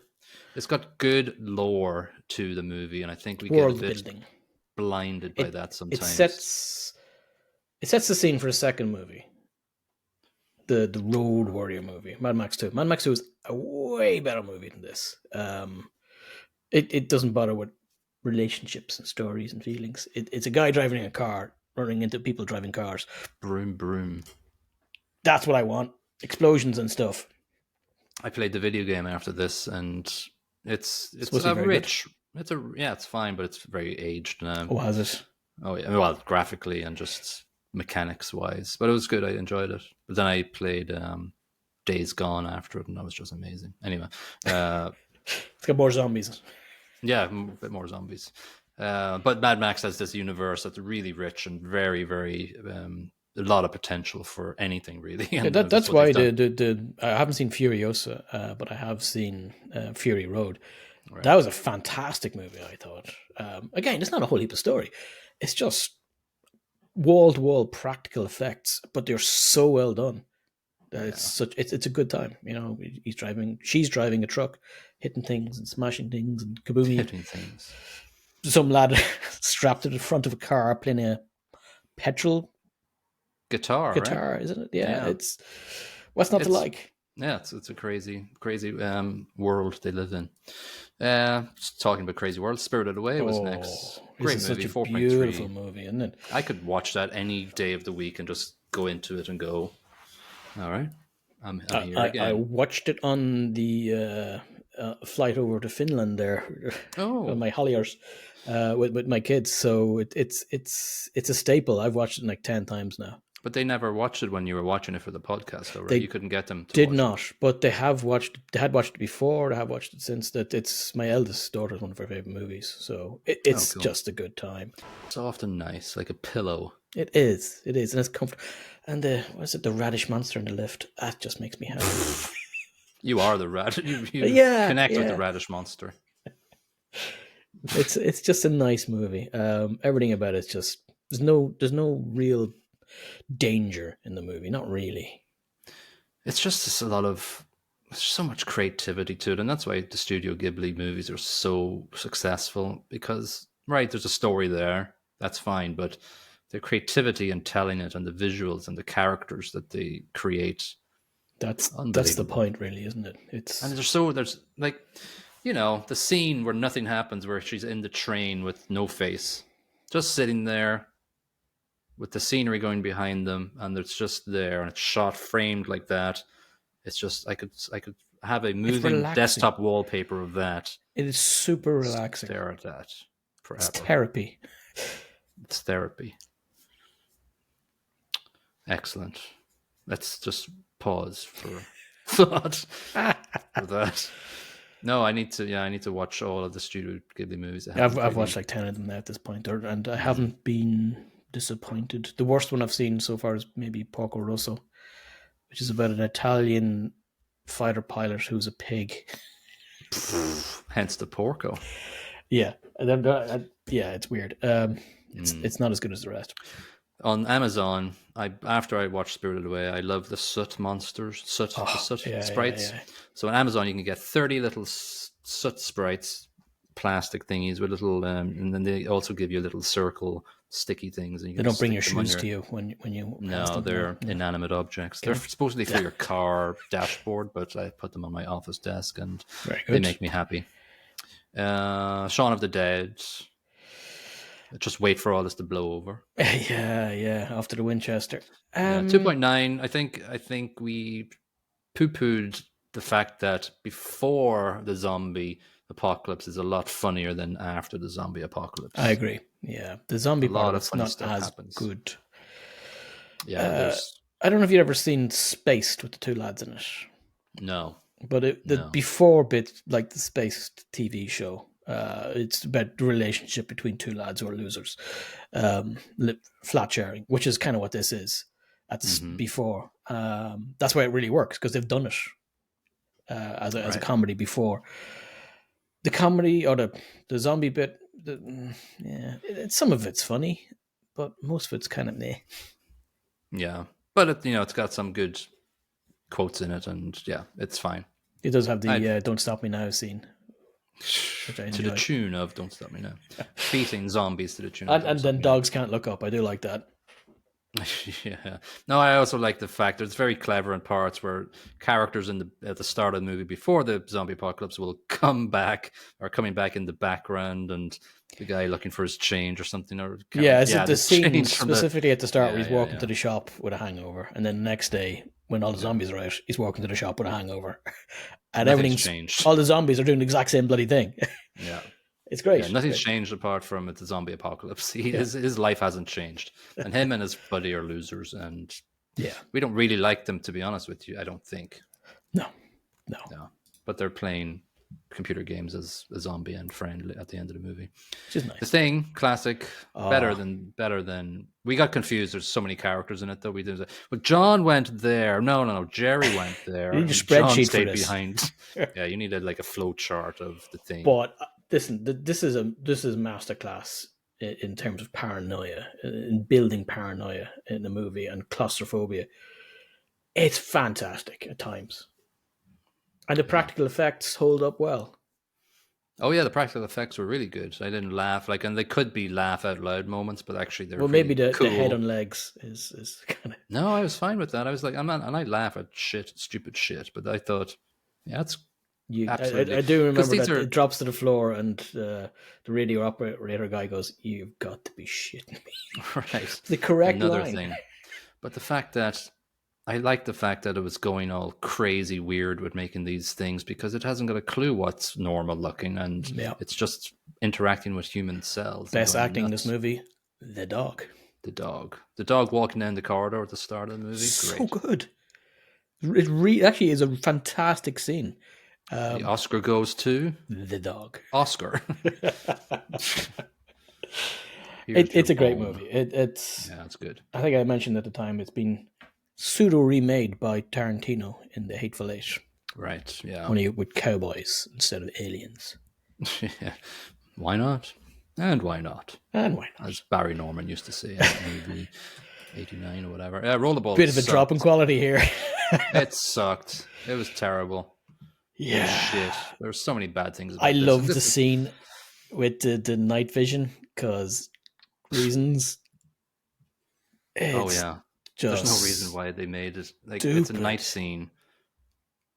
It's got good lore to the movie, and I think we get a bit blinded by that sometimes. It sets the scene for a second movie. The Road Warrior movie, Mad Max 2. Mad Max 2 is a way better movie than this. It doesn't bother with relationships and stories and feelings. It's a guy driving a car, running into people driving cars. Broom, broom. That's what I want. Explosions and stuff. I played the video game after this, and it's rich. It's fine, but it's very aged now. Oh, has it? Oh yeah, well, graphically and just mechanics wise, but it was good. I enjoyed it. But then I played Days Gone after it, and that was just amazing. Anyway, It's got more zombies. Yeah, a bit more zombies. But Mad Max has this universe that's really rich and very, very a lot of potential for anything, really. Yeah, And that's what why they've done. I haven't seen Furiosa, but I have seen Fury Road. Right. That was a fantastic movie, I thought. Again, it's not a whole heap of story. It's just wall-to-wall practical effects, but they're so well done. It's a good time. You know, she's driving a truck, hitting things and smashing things and kabooming. Hitting things. Some lad strapped to the front of a car playing a petrol guitar, right? isn't it? Yeah. It's what's not to like. Yeah, it's a crazy world they live in. Just talking about crazy world, Spirited Away was next. Great movie, 4.3. Beautiful movie, isn't it? I could watch that any day of the week and just go into it and go, all right, I'm here again. I watched it on the flight over to Finland there. On my Holliers with my kids. So it's a staple. I've watched it like 10 times now. But they never watched it when you were watching it for the podcast, though, right? You couldn't get them to did watch not, it. But they have watched. They had watched it before. They have watched it since. That it's my eldest daughter's one of her favorite movies. So it's cool. just a good time. It's often nice, like a pillow. It is, and it's comfortable. And the radish monster in the lift? That just makes me happy. You are the radish. You connect with the radish monster. It's just a nice movie. Everything about it's just there's no real danger in the movie. Not really. It's just there's so much creativity to it, and that's why the Studio Ghibli movies are so successful. Because there's a story there, that's fine, but the creativity in telling it, and the visuals and the characters that they create. That's the point, really, isn't it? There's like, the scene where nothing happens, where she's in the train with no face, just sitting there with the scenery going behind them, and it's just there, and it's shot framed like that. It's just I could have a moving desktop wallpaper of that. It is super relaxing. Stare at that forever. It's therapy. It's therapy. Excellent. Let's just pause for thought for that. No, I need to watch all of the Studio Ghibli movies. I've watched like 10 of them now at this point, and I haven't been disappointed. The worst one I've seen so far is maybe Porco Rosso, which is about an Italian fighter pilot who's a pig. Hence the Porco. Yeah, and then it's weird. It's not as good as the rest. On Amazon, after I watched Spirited Away, I love the soot monsters, the soot sprites. Yeah. So on Amazon, you can get 30 little soot sprites, plastic thingies with little, and then they also give you little circle sticky things. And they don't bring your shoes to you when you. No, they're inanimate objects. They're supposedly for your car dashboard, but I put them on my office desk, and they make me happy. Shaun of the Dead. Just wait for all this to blow over. Yeah, after the Winchester. 2.9. I think we poo-pooed the fact that before the zombie apocalypse is a lot funnier than after the zombie apocalypse. I agree. Yeah, the zombie part is not as happens. Good. Yeah, I don't know if you've ever seen Spaced with the two lads in it. No, but before bit, like the Spaced TV show. It's about the relationship between two lads who are losers, flat sharing, which is kind of what this is. Before. That's why it really works, because they've done it as a comedy before. The comedy or the zombie bit, some of it's funny, but most of it's kind of meh. Yeah, but it's got some good quotes in it, and it's fine. It does have the "Don't Stop Me Now" scene. To the tune of "Don't Stop Me Now," beating zombies to the tune. And then dogs can't look up. I do like that. Yeah. No, I also like the fact that it's very clever in parts where characters at the start of the movie before the zombie apocalypse will coming back in the background, and the guy looking for his change or something. The scene specifically at the start where he's walking to the shop with a hangover, and then the next day when all the zombies are out, he's walking to the shop with a hangover. And everything's changed. All the zombies are doing the exact same bloody thing. Yeah. It's great. Yeah, nothing's changed apart from the zombie apocalypse. His life hasn't changed. And him and his buddy are losers. And we don't really like them, to be honest with you, I don't think. No. But they're playing computer games as a zombie and friend at the end of the movie. Which is nice. The Thing, classic, better Oh. than. We got confused. There's so many characters in it that we didn't. Well, John went there. No. Jerry went there. You need a and spreadsheet John for stayed this. behind. Yeah, you needed like a flow chart of the Thing. But listen, this is masterclass in terms of paranoia, in building paranoia in the movie and claustrophobia. It's fantastic at times, and the practical effects hold up well. Oh yeah, the practical effects were really good. I didn't laugh and they could be laugh out loud moments, but actually they're maybe really cool. the head on legs is kind of. No, I was fine with that. I was like, I'm not, and I laugh at stupid shit, but I thought, yeah, it's absolutely. I do remember that are... it drops to the floor, and the radio operator guy goes, "You've got to be shitting me!" Right, the correct Another line. thing, but the fact that. I like the fact that it was going all crazy weird with making these things because it hasn't got a clue what's normal looking and it's just interacting with human cells. Best acting in this movie, the dog. The dog walking down the corridor at the start of the movie. So good. It actually is a fantastic scene. The Oscar goes to the dog. Oscar. It's a great movie. It's good. I think I mentioned at the time it's been pseudo remade by Tarantino in The Hateful Eight. Right, yeah. Only with cowboys instead of aliens. Yeah. Why not? And why not? And why not? As Barry Norman used to say in movie 89 or whatever. Rollerball. Bit of a drop in quality here. It sucked. It was terrible. Yeah. Shit. There were so many bad things about I this. love the scene with the night vision because reasons. Oh yeah. There's no reason why they made it. Like it's a night scene.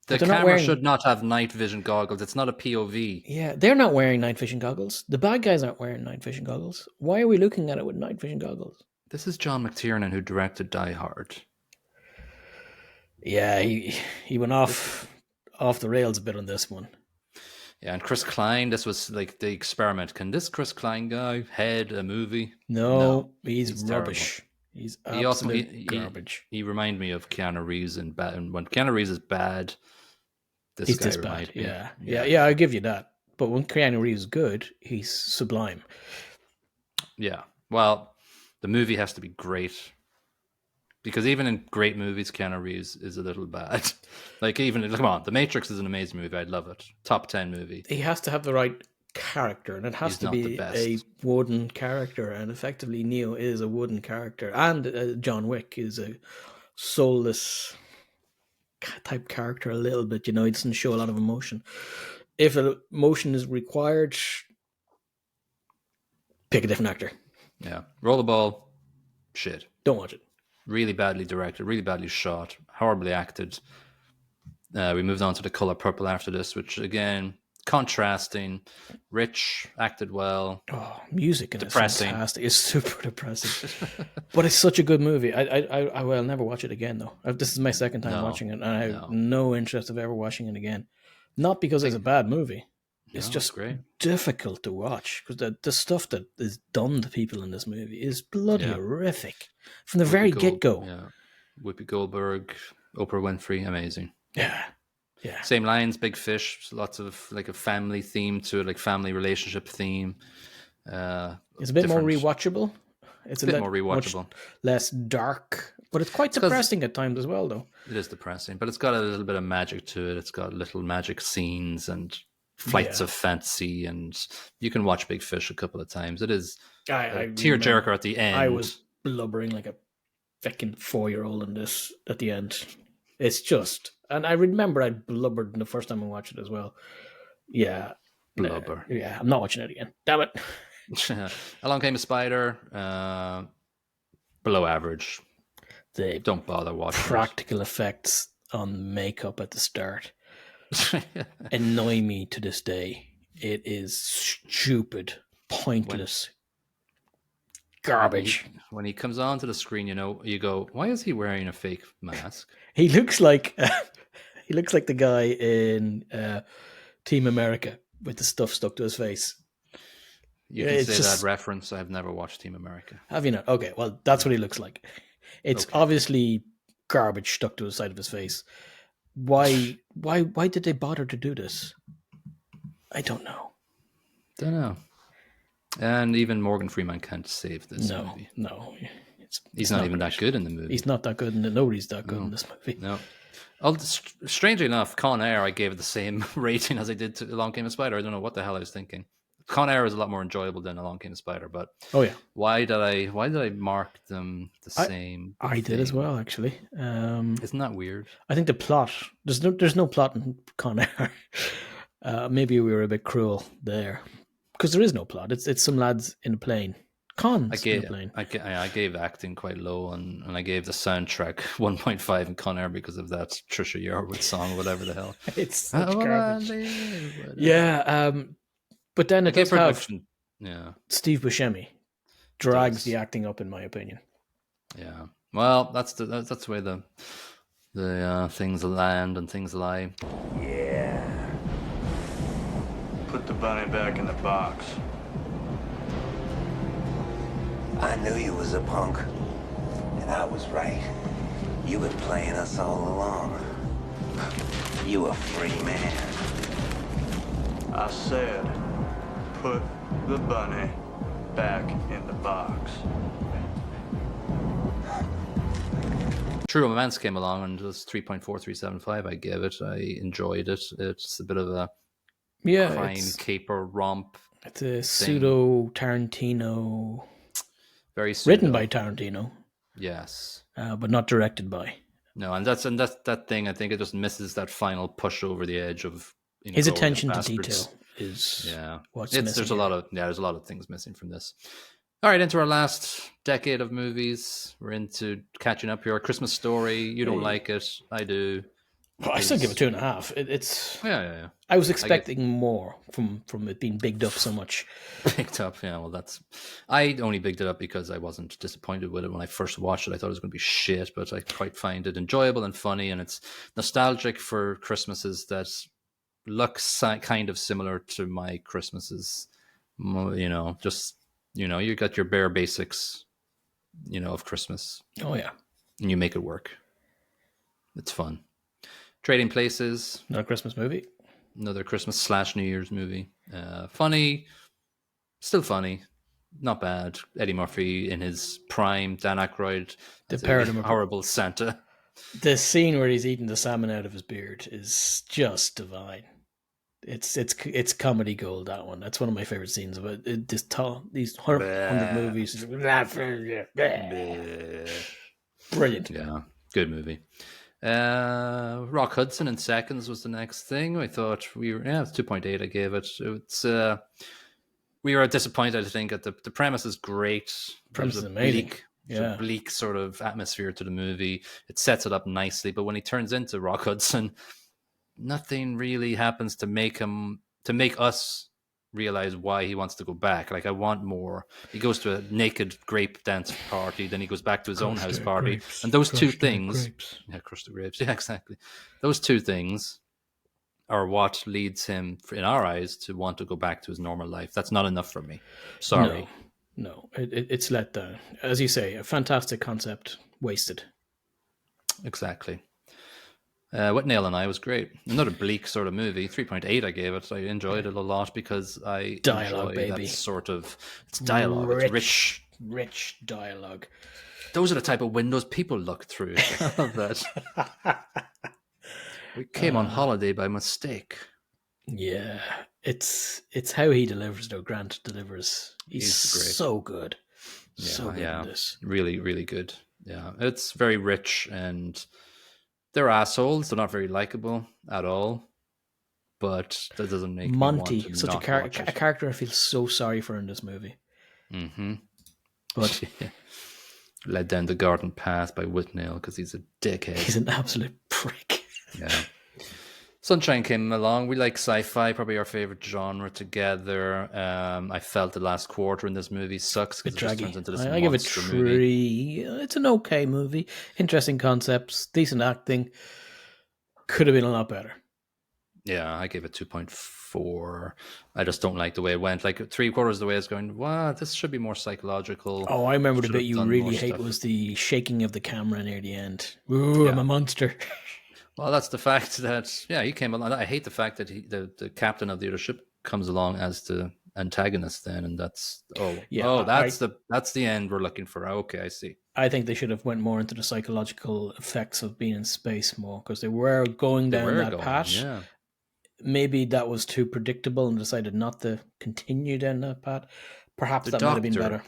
The camera should not have night vision goggles. It's not a POV. Yeah, they're not wearing night vision goggles. The bad guys aren't wearing night vision goggles. Why are we looking at it with night vision goggles? This is John McTiernan who directed Die Hard. Yeah, he went off the rails a bit on this one. Yeah, and Chris Klein, this was like the experiment. Can this Chris Klein guy head a movie? No, he's rubbish. Terrible. He's absolute garbage. He reminded me of Keanu Reeves and when Keanu Reeves is bad, he's guy this reminded bad. me. Yeah, I give you that. But when Keanu Reeves is good, he's sublime. Yeah. Well, the movie has to be great. Because even in great movies, Keanu Reeves is a little bad. Come on, The Matrix is an amazing movie. I'd love it. Top 10 movie. He has to have the right character, and it has to be a wooden character, and effectively Neo is a wooden character, and John Wick is a soulless type character a little bit. He doesn't show a lot of emotion. If emotion is required, pick a different actor. Yeah. Rollerball, shit. Don't watch it. Really badly directed, really badly shot, horribly acted. We moved on to The Color Purple after this, which again, contrasting, rich, acted well. Oh, music in depressing. It's fantastic. It's super depressing, but it's such a good movie. I will never watch it again though. This is my second time watching it, and I have no interest of ever watching it again. Not because it's a bad movie. It's just great. Difficult to watch because the stuff that is done to people in this movie is bloody horrific from the very get-go. Yeah, Whoopi Goldberg, Oprah Winfrey, amazing. Yeah. Same lines, big fish, lots of like a family theme to it, like family relationship theme. It's a bit more rewatchable. It's a bit more rewatchable, less dark, but it's quite depressing at times as well, though. It is depressing, but it's got a little bit of magic to it. It's got little magic scenes and flights of fancy, and you can watch Big Fish a couple of times. It is a tearjerker at the end. I was blubbering like a fucking 4-year-old in this at the end. It's just, and I remember I blubbered the first time I watched it as well. Yeah, blubber. Yeah, I'm not watching it again. Damn it. Along Came a Spider. Below average. Don't bother watching. Practical effects on makeup at the start annoy me to this day. It is stupid, pointless, garbage. When he comes onto the screen, you go, why is he wearing a fake mask? He looks like the guy in Team America with the stuff stuck to his face. You can say that reference. I've never watched Team America. Have you not? Okay, well, that's what he looks like. It's obviously garbage stuck to the side of his face. Why did they bother to do this? I don't know. Don't know. And even Morgan Freeman can't save this movie. No. He's not even that good in the movie. He's not that good, and nobody's that good in this movie. No. Strangely enough, Con Air, I gave it the same rating as I did to Along Came a Spider. I don't know what the hell I was thinking. Con Air is a lot more enjoyable than Along Came a Spider, but why did I mark them the same? I did as well, actually. Isn't that weird? I think the plot there's no plot in Con Air. Maybe we were a bit cruel there because there is no plot. It's some lads in a plane. In a plane. I gave acting quite low, and I gave the soundtrack 1.5 in Con Air because of that Trisha Yearwood song, whatever the hell. It's such garbage. Yeah, but then it does have Steve Buscemi drags the acting up, in my opinion. Yeah, well, that's the way the things land and things lie. Yeah. Put the bunny back in the box. I knew you was a punk, and I was right. You been playing us all along. You a free man. I said, put the bunny back in the box. True Romance came along and just 3.4375. I gave it. I enjoyed it. It's a bit of a crime caper romp. It's a pseudo Tarantino. Very pseudo. Written by Tarantino. Yes. But not directed by. No, and that's that thing. I think it just misses that final push over the edge of his attention to detail is what's missing. There's a lot of things missing from this. All right, into our last decade of movies. We're into catching up here. Christmas Story. You don't like it. I do. Well, I still give it 2.5. It's yeah. I was expecting more from it being bigged up so much. Bigged up, yeah. Well, I only bigged it up because I wasn't disappointed with it when I first watched it. I thought it was going to be shit, but I quite find it enjoyable and funny, and it's nostalgic for Christmases that look kind of similar to my Christmases. You know, you got your bare basics, of Christmas. Oh yeah, and you make it work. It's fun. Trading Places. Another Christmas movie. Another Christmas / New Year's movie. Funny. Still funny. Not bad. Eddie Murphy in his prime. Dan Aykroyd. The paradigm of horrible Santa. The scene where he's eating the salmon out of his beard is just divine. It's comedy gold, that one. That's one of my favorite scenes of it. These 100 movies. Brilliant. Yeah. Good movie. Rock Hudson in Seconds was the next thing. I thought it's 2.8. I gave it. It's we were disappointed. I think at the premise is great. Premise is amazing. A bleak sort of atmosphere to the movie. It sets it up nicely, but when he turns into Rock Hudson, nothing really happens to make us realize why he wants to go back. Like, I want more. He goes to a naked grape dance party, then he goes back to his own house party, and those two things, crush the grapes, yeah, exactly. Those two things are what leads him, in our eyes, to want to go back to his normal life. That's not enough for me. Sorry. No, it's let down. As you say, a fantastic concept, wasted. Exactly. Whitnell and I was great. Another bleak sort of movie. 3.8 I gave it. I enjoyed it a lot because I dialogue, enjoy baby. That sort of... It's dialogue. It's rich dialogue. Those are the type of windows people look through. I love that. We came on holiday by mistake. Yeah. It's how he delivers, though. Grant delivers. He's so good. So good in this. Really, really good. Yeah. It's very rich, and they're assholes. They're not very likable at all. But that doesn't make Monty, me want to such a character I feel so sorry for in this movie. Mm-hmm. But led down the garden path by Whitnell because he's a dickhead. He's an absolute prick. Yeah. Sunshine came along. We like sci-fi, probably our favorite genre together. I felt the last quarter in this movie sucks because it just turns into this I give it 3. movie. It's an okay movie. Interesting concepts, decent acting. Could have been a lot better. Yeah, I gave it 2.4. I just don't like the way it went. Like 3/4 of the way it's going, wow, this should be more psychological. Oh, I remember the bit you really hate was the shaking of the camera near the end. Ooh, I'm a monster. Well, that's the fact that, he came along. I hate the fact that the captain of the other ship comes along as the antagonist then, and that's that's the end we're looking for. Okay, I see. I think they should have went more into the psychological effects of being in space more, because they were going down that path. Yeah. Maybe that was too predictable and decided not to continue down that path. Perhaps that might have been better.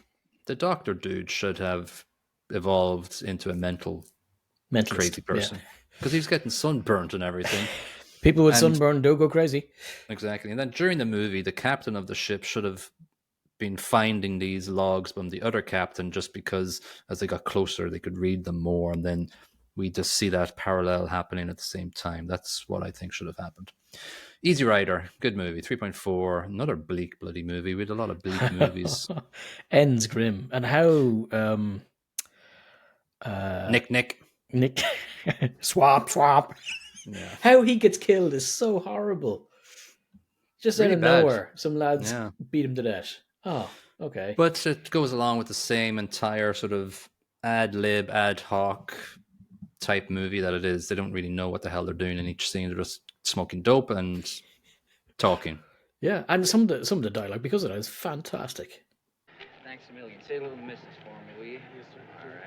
The doctor dude should have evolved into a mental crazy person, because he's getting sunburnt and everything. People with sunburn do go crazy. Exactly. And then during the movie, the captain of the ship should have been finding these logs from the other captain, just because as they got closer, they could read them more. And then we just see that parallel happening at the same time. That's what I think should have happened. Easy Rider, good movie, 3.4. Another bleak bloody movie. We had a lot of bleak movies. Ends grim. And how Nick swap. Yeah. How he gets killed is so horrible. Just really out of nowhere, some lads beat him to death. Oh, okay. But it goes along with the same entire sort of ad-lib, ad hoc type movie that it is. They don't really know what the hell they're doing in each scene. They're just smoking dope and talking. Yeah, and some of the dialogue because of that is fantastic. Thanks a million. Say a little missus for me, will you? Yes, sir. All right.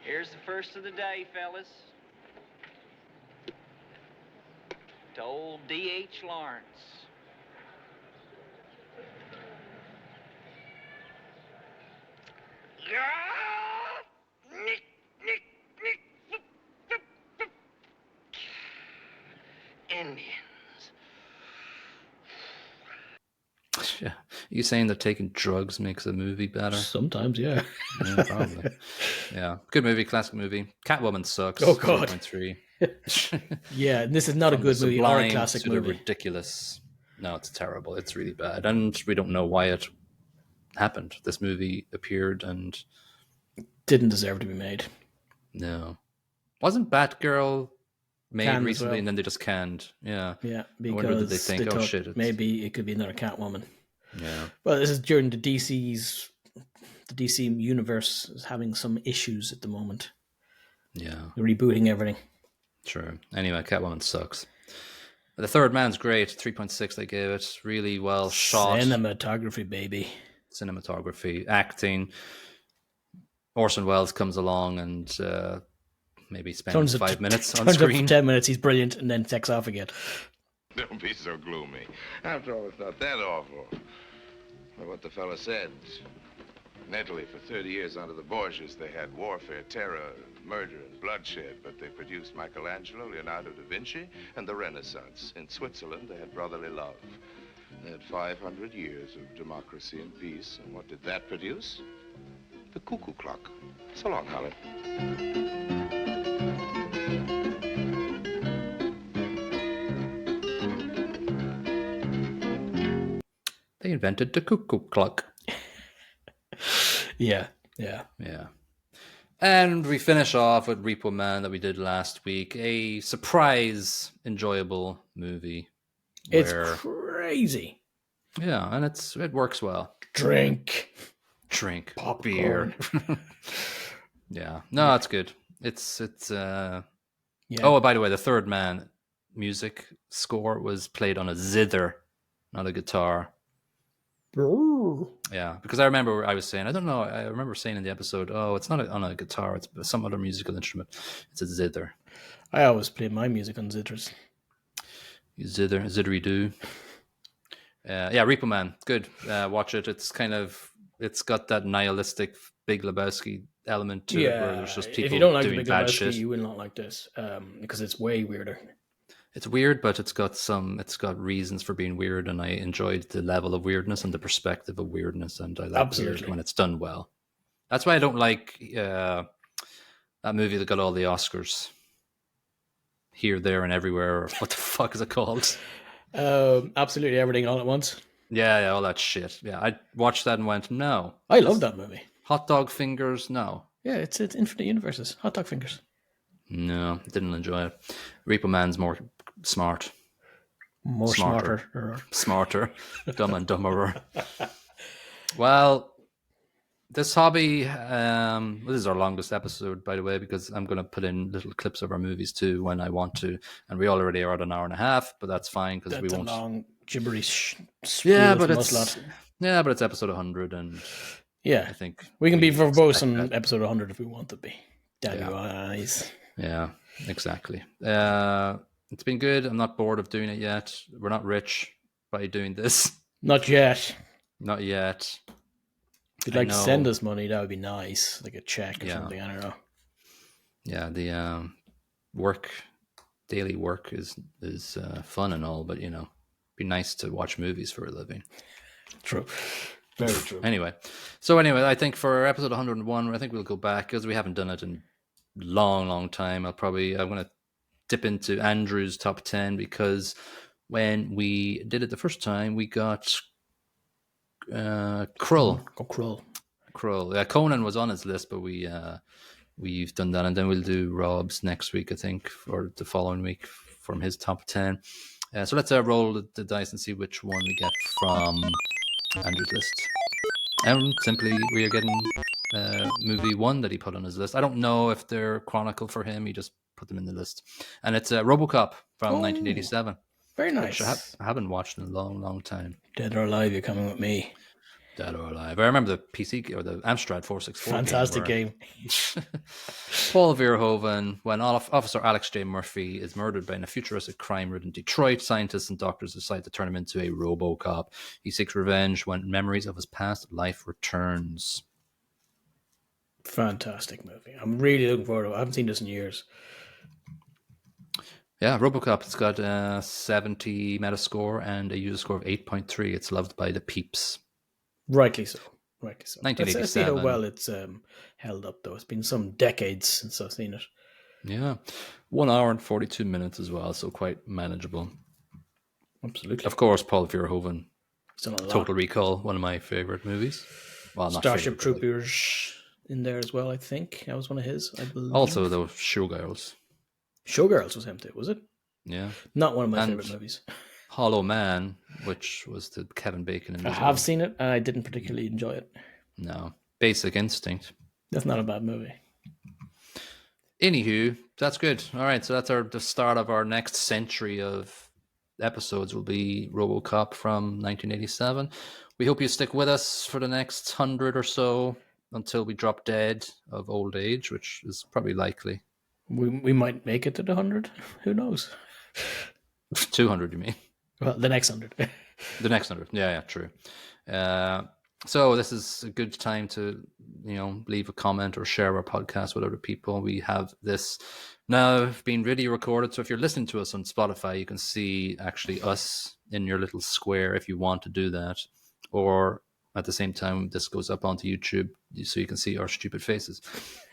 Here's the first of the day, fellas. To old D.H. Lawrence. Indians. Yeah. Are you saying that taking drugs makes a movie better? Sometimes, yeah. Yeah, probably. Yeah. Good movie, classic movie. Catwoman sucks. Oh, God. 3.3. Yeah, this is not a good movie or a classic movie. Ridiculous. No, it's terrible. It's really bad. And we don't know why it happened. This movie appeared and didn't deserve to be made. No. Wasn't Batgirl made Canned recently and then they just canned? Yeah. Yeah, because because did they think, oh shit. Maybe it could be another Catwoman. Yeah. Well, this is during the DC universe is having some issues at the moment. Yeah. They're rebooting everything. True. Anyway, Catwoman sucks. The Third Man's great. 3.6 they gave it. Really well shot. Cinematography, baby. Cinematography. Acting. Orson Welles comes along and maybe spends 5 minutes on screen. For 10 minutes, he's brilliant, and then takes off again. Don't be so gloomy. After all, it's not that awful. But what the fella said. In Italy, for 30 years under the Borgias, they had warfare, terror, murder, and bloodshed, but they produced Michelangelo, Leonardo da Vinci, and the Renaissance. In Switzerland, they had brotherly love. They had 500 years of democracy and peace, and what did that produce? The cuckoo clock. So long, Holly. They invented the cuckoo clock. Yeah. And we finish off with Repo Man that we did last week. A surprise, enjoyable movie. It's crazy. Yeah, and it works well. Drink. Popcorn. Beer. Yeah. No, it's good. It's yeah. Oh, by the way, the Third Man music score was played on a zither, not a guitar. Ooh. Yeah, because I remember I was saying, I don't know, I remember saying in the episode, oh, it's not on a guitar, it's some other musical instrument. It's a zither. I always play my music on zithers. Zittery-doo. Yeah, Repo Man, good. Watch it. It's got that nihilistic Big Lebowski element to it, where there's just people if you don't like doing the Big bad Lebowski, shit. you will not like this, because it's way weirder. It's weird, but it's got reasons for being weird, and I enjoyed the level of weirdness and the perspective of weirdness, and I like weird when it's done well. That's why I don't like that movie that got all the Oscars. Here, There, and Everywhere, or what the fuck is it called? Absolutely Everything All at Once. Yeah, all that shit. Yeah, I watched that and went, no. I love that movie. Hot Dog Fingers, no. Yeah, it's Infinite Universes. Hot Dog Fingers. No, didn't enjoy it. Repo Man's more smart. Smarter. Dumb and dumberer. Well, This hobby, this is our longest episode, by the way, because I'm going to put in little clips of our movies too when I want to, and we already are at an hour and a half, but that's fine because we won't. That's a long gibberish. But it's episode 100, and yeah, I think we can be verbose on episode 100 if we want to be. Eyes. Yeah, exactly. It's been good. I'm not bored of doing it yet. We're not rich by doing this. Not yet. Not yet. If you'd like to send us money, that would be nice, like a check or something. I don't know. Yeah, the daily work is fun and all, but it'd be nice to watch movies for a living. True, very true. Anyway, I think for episode 101, I think we'll go back because we haven't done it in long time. I'm going to dip into Andrew's top 10 because when we did it the first time, we got Krull. Krull. Yeah, Conan was on his list, but we've done that, and then we'll do Rob's next week, I think, or the following week from his top 10. So let's roll the dice and see which one we get from Andrew's list. And simply, we are getting movie 1 that he put on his list. I don't know if they're chronicle for him. He just put them in the list, and it's RoboCop from 1987. Very nice. Which I haven't watched in a long time. Dead or Alive, you're coming with me. Dead or Alive. I remember the PC or the Amstrad 464. Fantastic game. Paul Verhoeven, when Officer Alex J. Murphy is murdered by a futuristic crime-ridden Detroit, scientists and doctors decide to turn him into a RoboCop. He seeks revenge when memories of his past life returns. Fantastic movie. I'm really looking forward to it. I haven't seen this in years. Yeah, RoboCop. It's got a 70 Metascore and a user score of 8.3. It's loved by the peeps. Rightly so. 1987. Let's see how well it's held up, though. It's been some decades since I've seen it. Yeah. 1 hour and 42 minutes as well, so quite manageable. Absolutely. Of course, Paul Verhoeven. Total Recall, one of my favorite movies. Well, not Starship Troopers in there as well, I think. That was one of his, I believe. Also, those Showgirls. Showgirls was him too, was it? Yeah. Not one of my favorite movies. Hollow Man, which was the Kevin Bacon. I have seen it, and I didn't particularly enjoy it. No. Basic Instinct. That's not a bad movie. Anywho, that's good. All right, so that's the start of our next century of episodes will be RoboCop from 1987. We hope you stick with us for the next 100 or so until we drop dead of old age, which is probably likely. We might make it to the 100. Who knows? 200, you mean? Well, the next 100. The next 100. Yeah, true. So this is a good time to, leave a comment or share our podcast with other people. We have this now being really recorded. So if you're listening to us on Spotify, you can see actually us in your little square if you want to do that. Or at the same time, this goes up onto YouTube so you can see our stupid faces.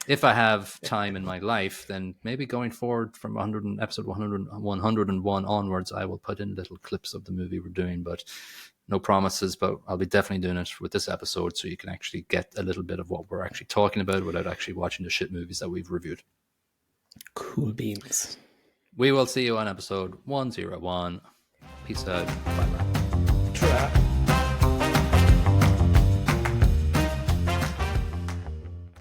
If I have time in my life, then maybe going forward from episode 101 onwards, I will put in little clips of the movie we're doing, but no promises. But I'll be definitely doing it with this episode so you can actually get a little bit of what we're actually talking about without actually watching the shit movies that we've reviewed. Cool beans. We will see you on episode 101. Peace out. Bye-bye. Try.